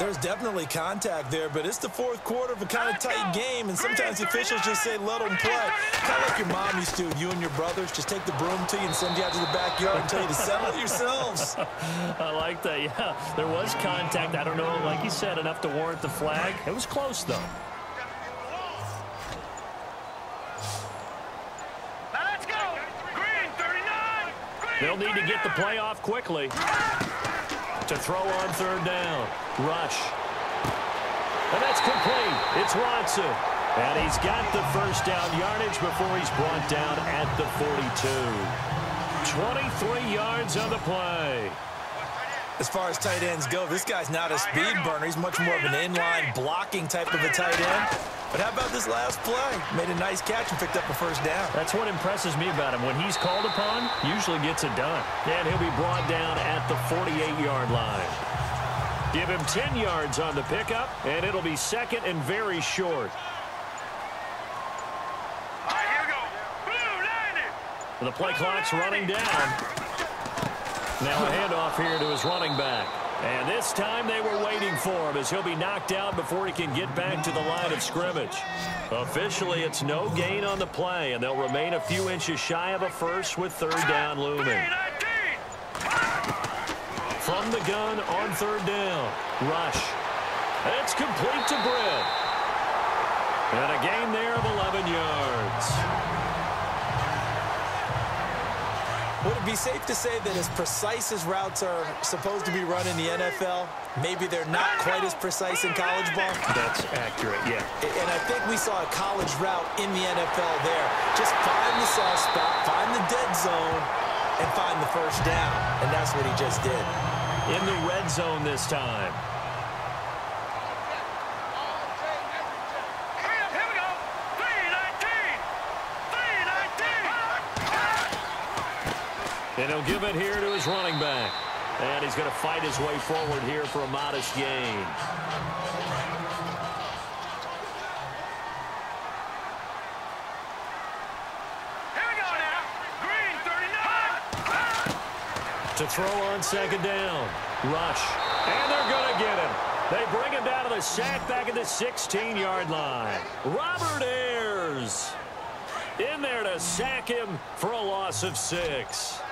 There's definitely contact there, but it's the 4th quarter of a kind of tight game, and sometimes the officials just say, let them play. Kind of like your mom used to, you and your brothers, just take the broom to you and send you out to the backyard and tell you to settle it yourselves. I like that, yeah. There was contact. I don't know, like you said, enough to warrant the flag. It was close, though. They'll need to get the play off quickly. To throw on 3rd down. Rush. And that's complete. It's Watson. And he's got the first down yardage before he's brought down at the 42. 23 yards on the play. As far as tight ends go, this guy's not a speed burner. He's much more of an inline blocking type of a tight end. But how about this last play? Made a nice catch and picked up a first down. That's what impresses me about him. When he's called upon, usually gets it done. And he'll be brought down at the 48-yard line. Give him 10 yards on the pickup, and it'll be second and very short. All right, here we go. Blue, landing. The play clock's running down. Now a handoff here to his running back. And this time they were waiting for him as he'll be knocked out before he can get back to the line of scrimmage. Officially, it's no gain on the play, and they'll remain a few inches shy of a first with 3rd down looming. From the gun on 3rd down. Rush. It's complete to Britt. And a gain there of 11 yards. Would it be safe to say that as precise as routes are supposed to be run in the NFL, maybe they're not quite as precise in college ball? That's accurate, yeah. And I think we saw a college route in the NFL there. Just find the soft spot, find the dead zone, and find the first down. And that's what he just did. In the red zone this time. And he'll give it here to his running back. And he's going to fight his way forward here for a modest gain. Here we go now. Green, 39. To throw on second down. Rush. And they're going to get him. They bring him down to the sack back at the 16-yard line. Robert Ayers in there to sack him for a loss of 6.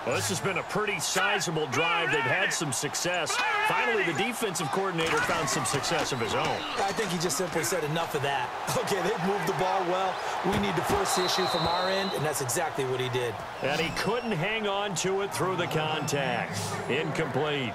Well, this has been a pretty sizable drive. They've had some success. Finally, the defensive coordinator found some success of his own. I think he just simply said enough of that. Okay, they've moved the ball well. We need to force the issue from our end, and that's exactly what he did. And he couldn't hang on to it through the contact. Incomplete.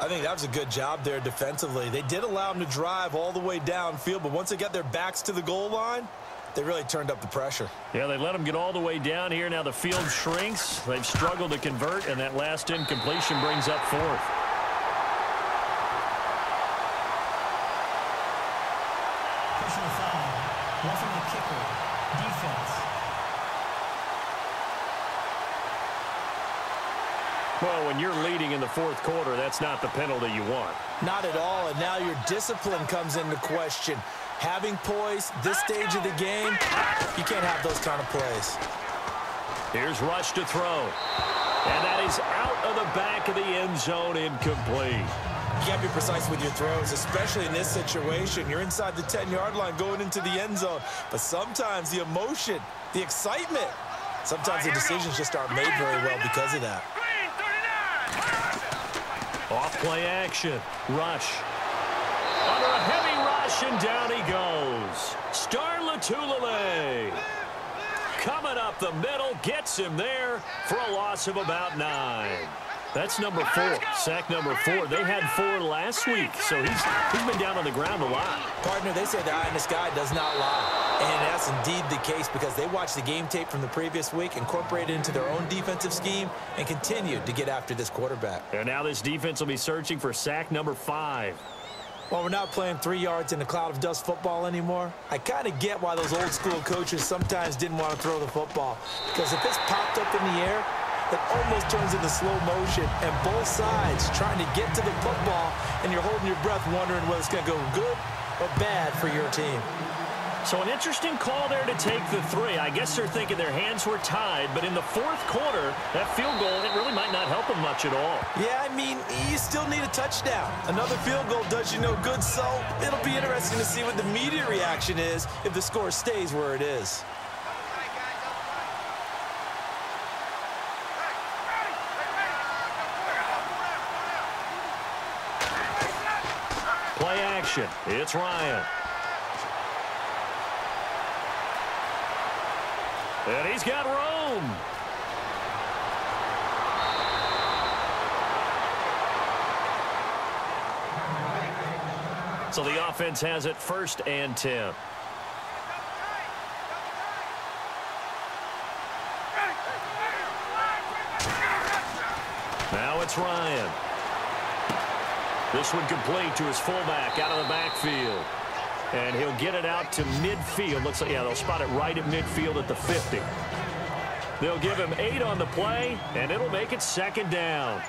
I think that was a good job there defensively. They did allow him to drive all the way downfield, but once they got their backs to the goal line, they really turned up the pressure. Yeah, they let him get all the way down here. Now the field shrinks. They've struggled to convert, and that last incompletion brings up 4th. Personal foul. Roughing the kicker. Defense. Well, when you're leading in the 4th quarter, that's not the penalty you want. Not at all, and now your discipline comes into question. Having poise, this stage of the game, you can't have those kind of plays. Here's Rush to throw. And that is out of the back of the end zone, incomplete. You got to be precise with your throws, especially in this situation. You're inside the 10-yard line going into the end zone. But sometimes the emotion, the excitement, sometimes the decisions just aren't made very well because of that. Off play action. Rush. Under a heavy rush, and down he goes. Star Latulele. Coming up the middle, gets him there for a loss of about 9. That's number 4, sack number 4. They had 4 last week, so he's been down on the ground a lot. Partner, they say the eye in the sky does not lie. And that's indeed the case because they watched the game tape from the previous week, incorporated it into their own defensive scheme, and continued to get after this quarterback. And now this defense will be searching for sack number 5. While we're not playing 3 yards in a cloud of dust football anymore, I kind of get why those old school coaches sometimes didn't want to throw the football. Because if it's popped up in the air, it almost turns into slow motion, and both sides trying to get to the football, and you're holding your breath wondering whether it's going to go good or bad for your team. So an interesting call there to take the 3. I guess they're thinking their hands were tied, but in the 4th quarter, that field goal, it really might not help them much at all. Yeah, I mean, you still need a touchdown. Another field goal does you no good, so it'll be interesting to see what the media reaction is if the score stays where it is. Play action. It's Ryan. And he's got room. So the offense has it 1st and 10. Now it's Ryan. This one complete to his fullback out of the backfield. And he'll get it out to midfield. Looks like, yeah, they'll spot it right at midfield at the 50. They'll give him 8 on the play, and it'll make it 2nd down.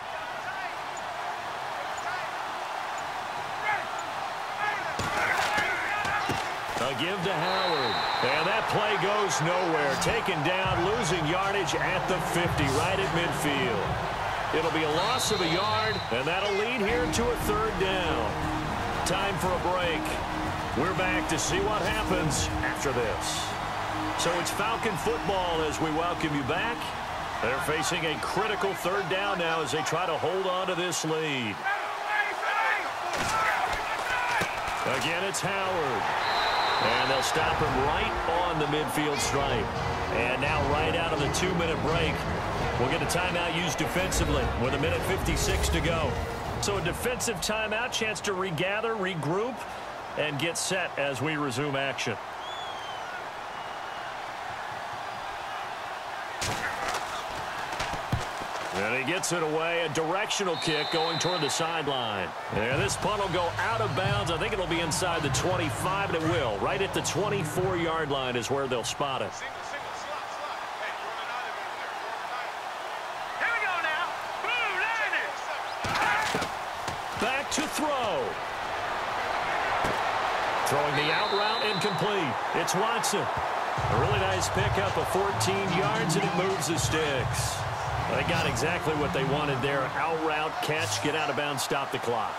A give to Howard. And that play goes nowhere. Taken down, losing yardage at the 50, right at midfield. It'll be a loss of a yard, and that'll lead here to a 3rd down. Time for a break. We're back to see what happens after this. So it's Falcon football as we welcome you back. They're facing a critical 3rd down now as they try to hold on to this lead. Again, it's Howard. And they'll stop him right on the midfield stripe. And now right out of the 2-minute break, we'll get a timeout used defensively with 1:56 to go. So a defensive timeout, chance to regather, regroup, and get set as we resume action. And he gets it away, a directional kick going toward the sideline. And this punt will go out of bounds. I think it'll be inside the 25, and it will. Right at the 24-yard line is where they'll spot it. Here we go now. Boom, Back to throw. Throwing the out route incomplete. It's Watson. A really nice pickup of 14 yards, and it moves the sticks. They got exactly what they wanted there. Out route, catch, get out of bounds, stop the clock.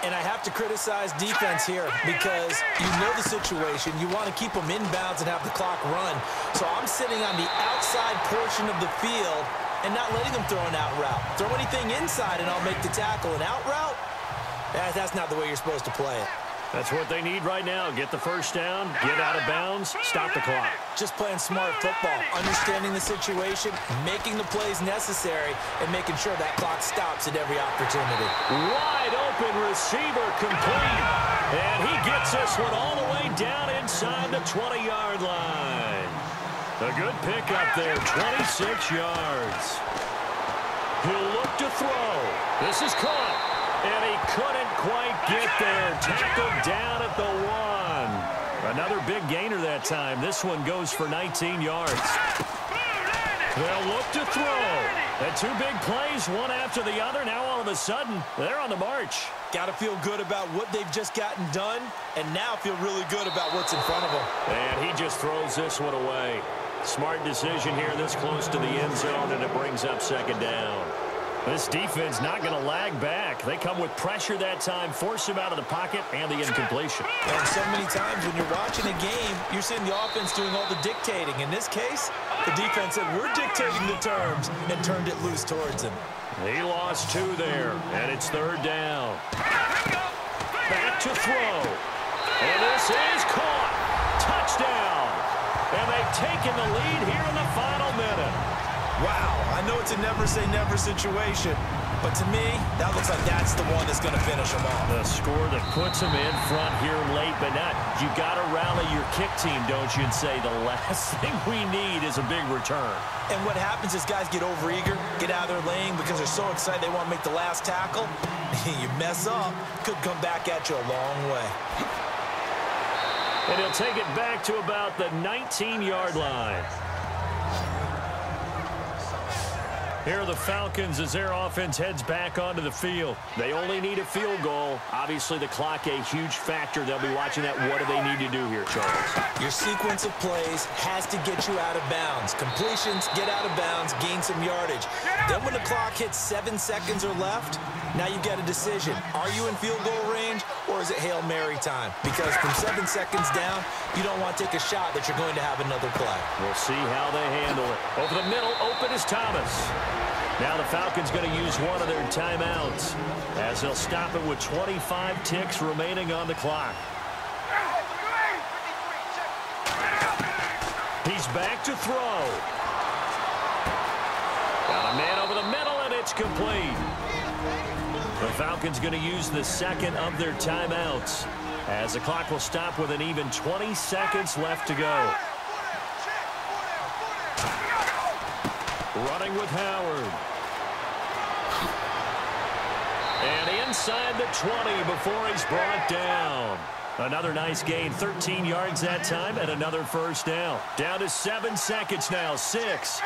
And I have to criticize defense here because you know the situation. You want to keep them inbounds and have the clock run. So I'm sitting on the outside portion of the field and not letting them throw an out route. Throw anything inside and I'll make the tackle. An out route? That's not the way you're supposed to play it. That's what they need right now. Get the 1st down, get out of bounds, stop the clock. Just playing smart football, understanding the situation, making the plays necessary, and making sure that clock stops at every opportunity. Wide open receiver complete. And he gets this one all the way down inside the 20-yard line. A good pickup there, 26 yards. He'll look to throw. This is caught. And he couldn't quite get there. Tackled down at the 1. Another big gainer that time. This one goes for 19 yards. They'll look to throw. And 2 big plays, one after the other. Now all of a sudden, they're on the march. Got to feel good about what they've just gotten done, and now feel really good about what's in front of them. And he just throws this one away. Smart decision here this close to the end zone, and it brings up 2nd down. This defense not going to lag back. They come with pressure that time, force him out of the pocket, and the incompletion. And so many times when you're watching a game, you're seeing the offense doing all the dictating. In this case, the defense said, we're dictating the terms, and turned it loose towards him. He lost 2 there, and it's 3rd down. Back to throw. And this is caught. Touchdown. And they've taken the lead here in the final minute. Wow, I know it's a never-say-never situation, but to me, that looks like that's the one that's going to finish them off. The score that puts them in front here late, but not. You got to rally your kick team, don't you, and say the last thing we need is a big return. And what happens is guys get overeager, get out of their lane because they're so excited they want to make the last tackle. You mess up, could come back at you a long way. And he'll take it back to about the 19-yard line. Here are the Falcons as their offense heads back onto the field. They only need a field goal. Obviously, the clock a huge factor. They'll be watching that. What do they need to do here, Charles? Your sequence of plays has to get you out of bounds. Completions, get out of bounds, gain some yardage. Then when the clock hits 7 seconds or left, now you've got a decision. Are you in field goal range, or is it Hail Mary time? Because from 7 seconds down, you don't want to take a shot that you're going to have another play. We'll see how they handle it. Over the middle, open is Thomas. Now the Falcons going to use one of their timeouts as they'll stop it with 25 ticks remaining on the clock. He's back to throw. Got a man over the middle, and it's complete. The Falcons going to use the second of their timeouts as the clock will stop with an even 20 seconds left to go. Running with Howard. And inside the 20 before he's brought down. Another nice gain, 13 yards that time, and another first down. Down to 7 seconds now, 6.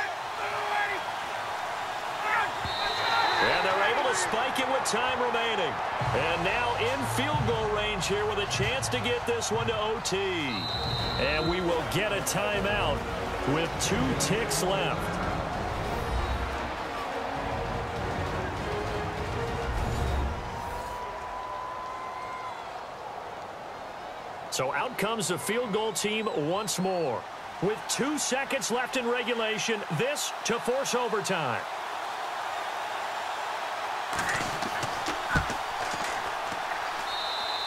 And they're able to spike it with time remaining. And now in field goal range here with a chance to get this one to OT. And we will get a timeout with 2 ticks left. So out comes the field goal team once more. With 2 seconds left in regulation, this to force overtime.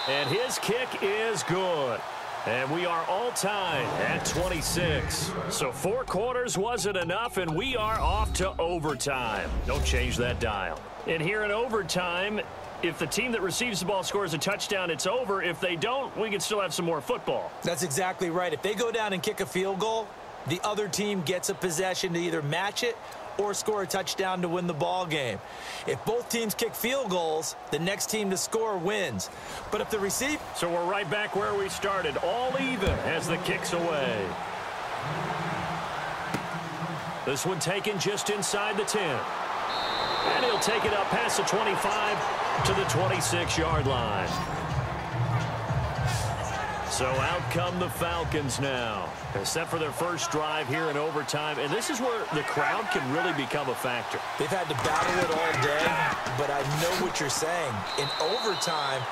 And his kick is good. And we are all tied at 26. So 4 quarters wasn't enough, and we are off to overtime. Don't change that dial. And here in overtime, if the team that receives the ball scores a touchdown, it's over. If they don't, we can still have some more football. That's exactly right. If they go down and kick a field goal, the other team gets a possession to either match it or score a touchdown to win the ball game. If both teams kick field goals, the next team to score wins. But if the receiver... So we're right back where we started, all even as the kick's away. This one taken just inside the 10. And he'll take it up past the 25 to the 26-yard line. So out come the Falcons now. They're set for their first drive here in overtime. And this is where the crowd can really become a factor. They've had to battle it all day, but I know what you're saying. In overtime,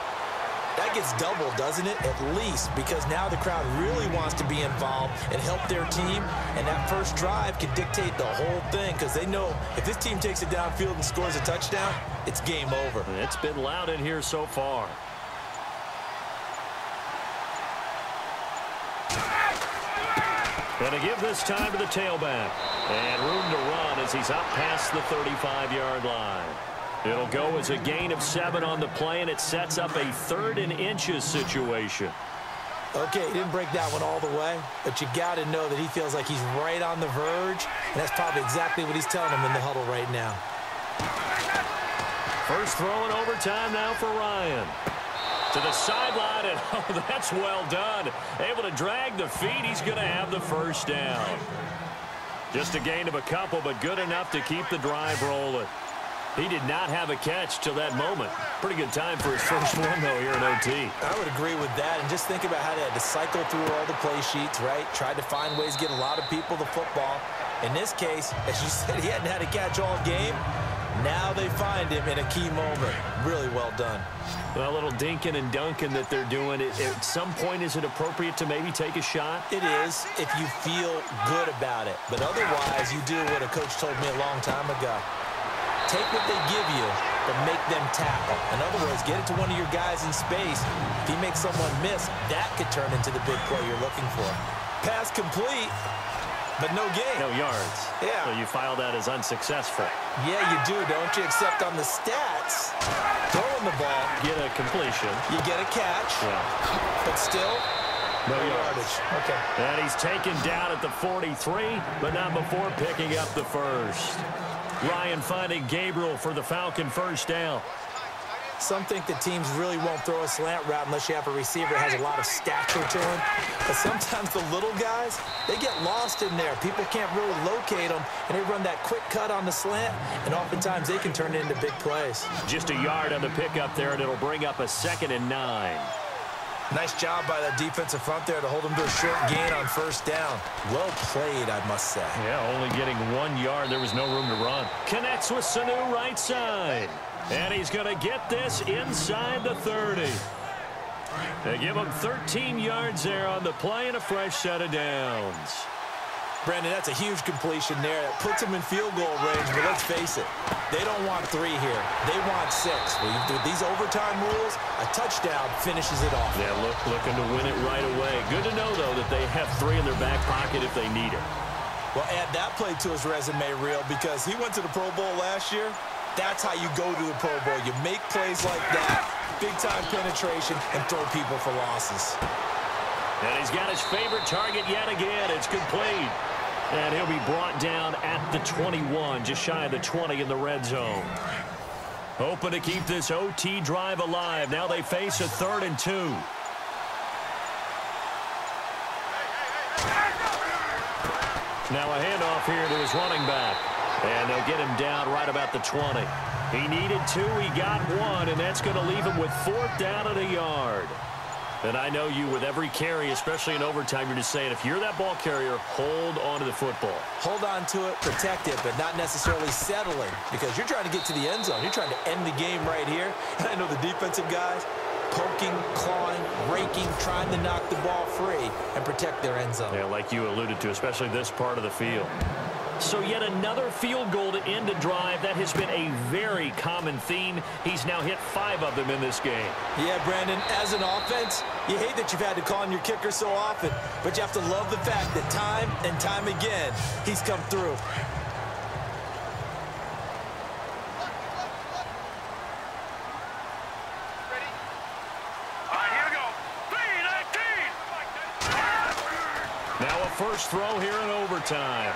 that gets doubled, doesn't it? At least, because now the crowd really wants to be involved and help their team. And that first drive can dictate the whole thing because they know if this team takes it downfield and scores a touchdown, it's game over. It's been loud in here so far. Going to give this time to the tailback. And room to run as he's up past the 35-yard line. It'll go as a gain of 7 on the play, and it sets up a 3rd and inches situation. Okay, he didn't break that one all the way, but you got to know that he feels like he's right on the verge, and that's probably exactly what he's telling him in the huddle right now. First throw in overtime now for Ryan. To the sideline, and oh, that's well done. Able to drag the feet. He's going to have the first down. Just a gain of a couple, but good enough to keep the drive rolling. He did not have a catch till that moment. Pretty good time for his first one, though, here in OT. I would agree with that. And just think about how they had to cycle through all the play sheets, right? Tried to find ways to get a lot of people the football. In this case, as you said, he hadn't had a catch all game. Now they find him in a key moment. Really well done. Well, a little dinking and dunking that they're doing. At some point, is it appropriate to maybe take a shot? It is if you feel good about it. But otherwise, you do what a coach told me a long time ago. Take what they give you, but make them tackle. In other words, get it to one of your guys in space. If he makes someone miss, that could turn into the big play you're looking for. Pass complete, but no gain. No yards. Yeah. So you file that as unsuccessful. Yeah, you do, don't you? Except on the stats, throwing the ball, Get a completion. you get a catch, Yeah. but still, no yardage. Okay. And he's taken down at the 43, but not before picking up the first. Ryan finding Gabriel for the Falcon first down. Some think that teams really won't throw a slant route unless you have a receiver that has a lot of stature to him. But sometimes the little guys, they get lost in there. People can't really locate them, and they run that quick cut on the slant, and oftentimes they can turn it into big plays. Just a yard on the pickup there, and it'll bring up a 2nd and 9. Nice job by that defensive front there to hold him to a short gain on first down. Well played, I must say. Yeah, only getting 1 yard. There was no room to run. Connects with Sanu right side. And he's going to get this inside the 30. They give him 13 yards there on the play and a fresh set of downs. Brandon, that's a huge completion there. That puts them in field goal range, but let's face it, they don't want 3 here. They want 6. With these overtime rules, a touchdown finishes it off. Yeah, looking to win it right away. Good to know, though, that they have 3 in their back pocket if they need it. Well, add that play to his resume reel because he went to the Pro Bowl last year. That's how you go to the Pro Bowl. You make plays like that, big-time penetration, and throw people for losses. And he's got his favorite target yet again. It's complete. And he'll be brought down at the 21, just shy of the 20 in the red zone. Hoping to keep this OT drive alive. Now they face a 3rd and 2. Now a handoff here to his running back. And they'll get him down right about the 20. He needed 2, he got 1, and that's going to leave him with 4th down and a yard. And I know you, with every carry, especially in overtime, you're just saying, if you're that ball carrier, hold on to the football. Hold on to it, protect it, but not necessarily settling because you're trying to get to the end zone. You're trying to end the game right here. And I know the defensive guys poking, clawing, raking, trying to knock the ball free and protect their end zone. Yeah, like you alluded to, especially this part of the field. So yet another field goal to end a drive. That has been a very common theme. He's now hit 5 of them in this game. Yeah, Brandon, as an offense, you hate that you've had to call on your kicker so often, but you have to love the fact that time and time again, he's come through. Now a first throw here in overtime.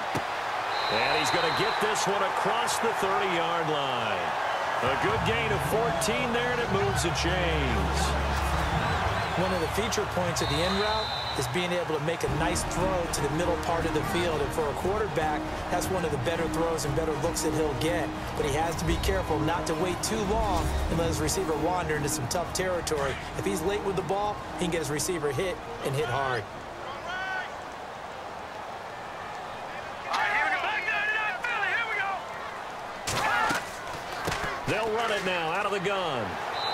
And he's going to get this one across the 30-yard line. A good gain of 14 there, and it moves the chains. One of the feature points of the end route is being able to make a nice throw to the middle part of the field. And for a quarterback, that's one of the better throws and better looks that he'll get. But he has to be careful not to wait too long and let his receiver wander into some tough territory. If he's late with the ball, he can get his receiver hit and hit hard. They'll run it now out of the gun.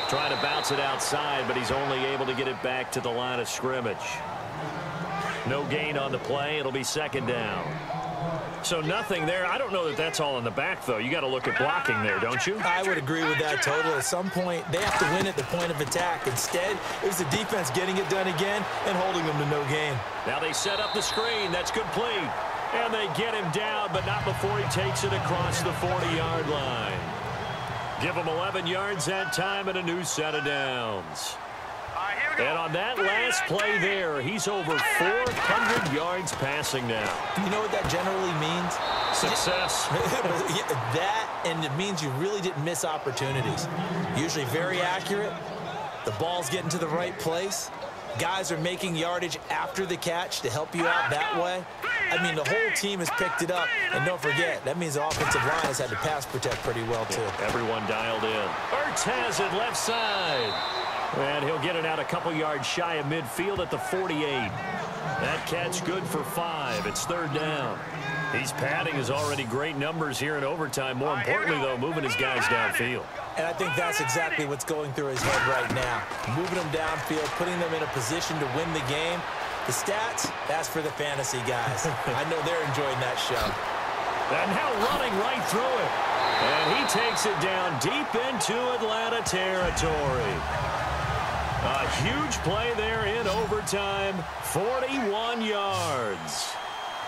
Trying to bounce it outside, but he's only able to get it back to the line of scrimmage. No gain on the play. It'll be 2nd down. So nothing there. I don't know that that's all in the back, though. You got to look at blocking there, don't you? I would agree with that totally. At some point, they have to win at the point of attack. Instead, it was the defense getting it done again and holding them to no gain. Now they set up the screen. That's complete. And they get him down, but not before he takes it across the 40-yard line. Give him 11 yards that time and a new set of downs. And on that last play there, he's over 400 yards passing now. You know what that generally means? Success. That, and it means you really didn't miss opportunities. Usually very accurate. The ball's getting to the right place. Guys are making yardage after the catch to help you out that way. I mean, the whole team has picked it up. And don't forget, that means the offensive line has had to pass protect pretty well, too. Yeah, everyone dialed in. Ertz has it left side. And he'll get it out a couple yards shy of midfield at the 48. That catch good for 5. It's 3rd down. He's padding his already great numbers here in overtime. More importantly, though, moving his guys downfield. And I think that's exactly what's going through his head right now. Moving them downfield, putting them in a position to win the game. The stats, that's for the fantasy guys. I know they're enjoying that show. And now running right through it. And he takes it down deep into Atlanta territory. A huge play there in overtime. 41 yards.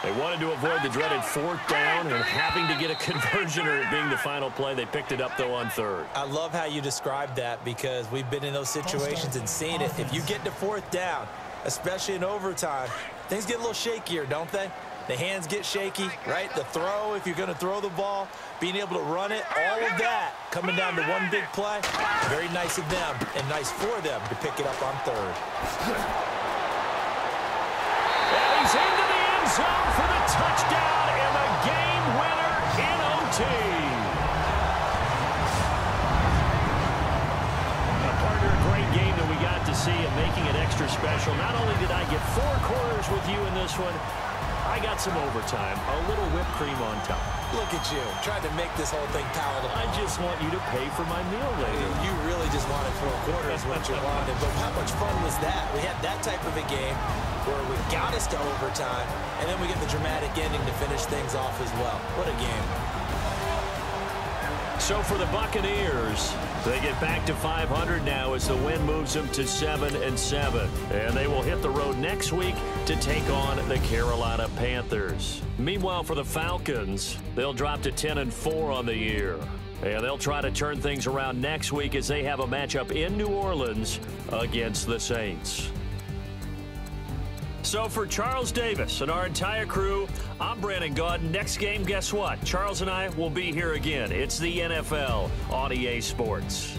They wanted to avoid the dreaded 4th down and having to get a conversion or it being the final play. They picked it up, though, on 3rd. I love how you described that because we've been in those situations and seen it. If you get to 4th down, especially in overtime, things get a little shakier, don't they? The hands get shaky, right? The throw, if you're going to throw the ball, being able to run it, all of that coming down to one big play. Very nice of them and nice for them to pick it up on 3rd. And he's into the end zone for the touchdown and the game winner in OT. A great game that we got to see and making it extra special. Not only did I get 4 quarters with you in this one, I got some overtime, a little whipped cream on top. Look at you, trying to make this whole thing palatable. I just want you to pay for my meal later. You really just wanted 4 quarters what you wanted, but how much fun was that? We had that type of a game where we got us to overtime, and then we get the dramatic ending to finish things off as well. What a game. So for the Buccaneers, they get back to 500 now as the win moves them to 7-7. And they will hit the road next week to take on the Carolina Panthers. Meanwhile, for the Falcons, they'll drop to 10-4 on the year. And they'll try to turn things around next week as they have a matchup in New Orleans against the Saints. So for Charles Davis and our entire crew, I'm Brandon Gaudin. Next game, guess what? Charles and I will be here again. It's the NFL on EA Sports.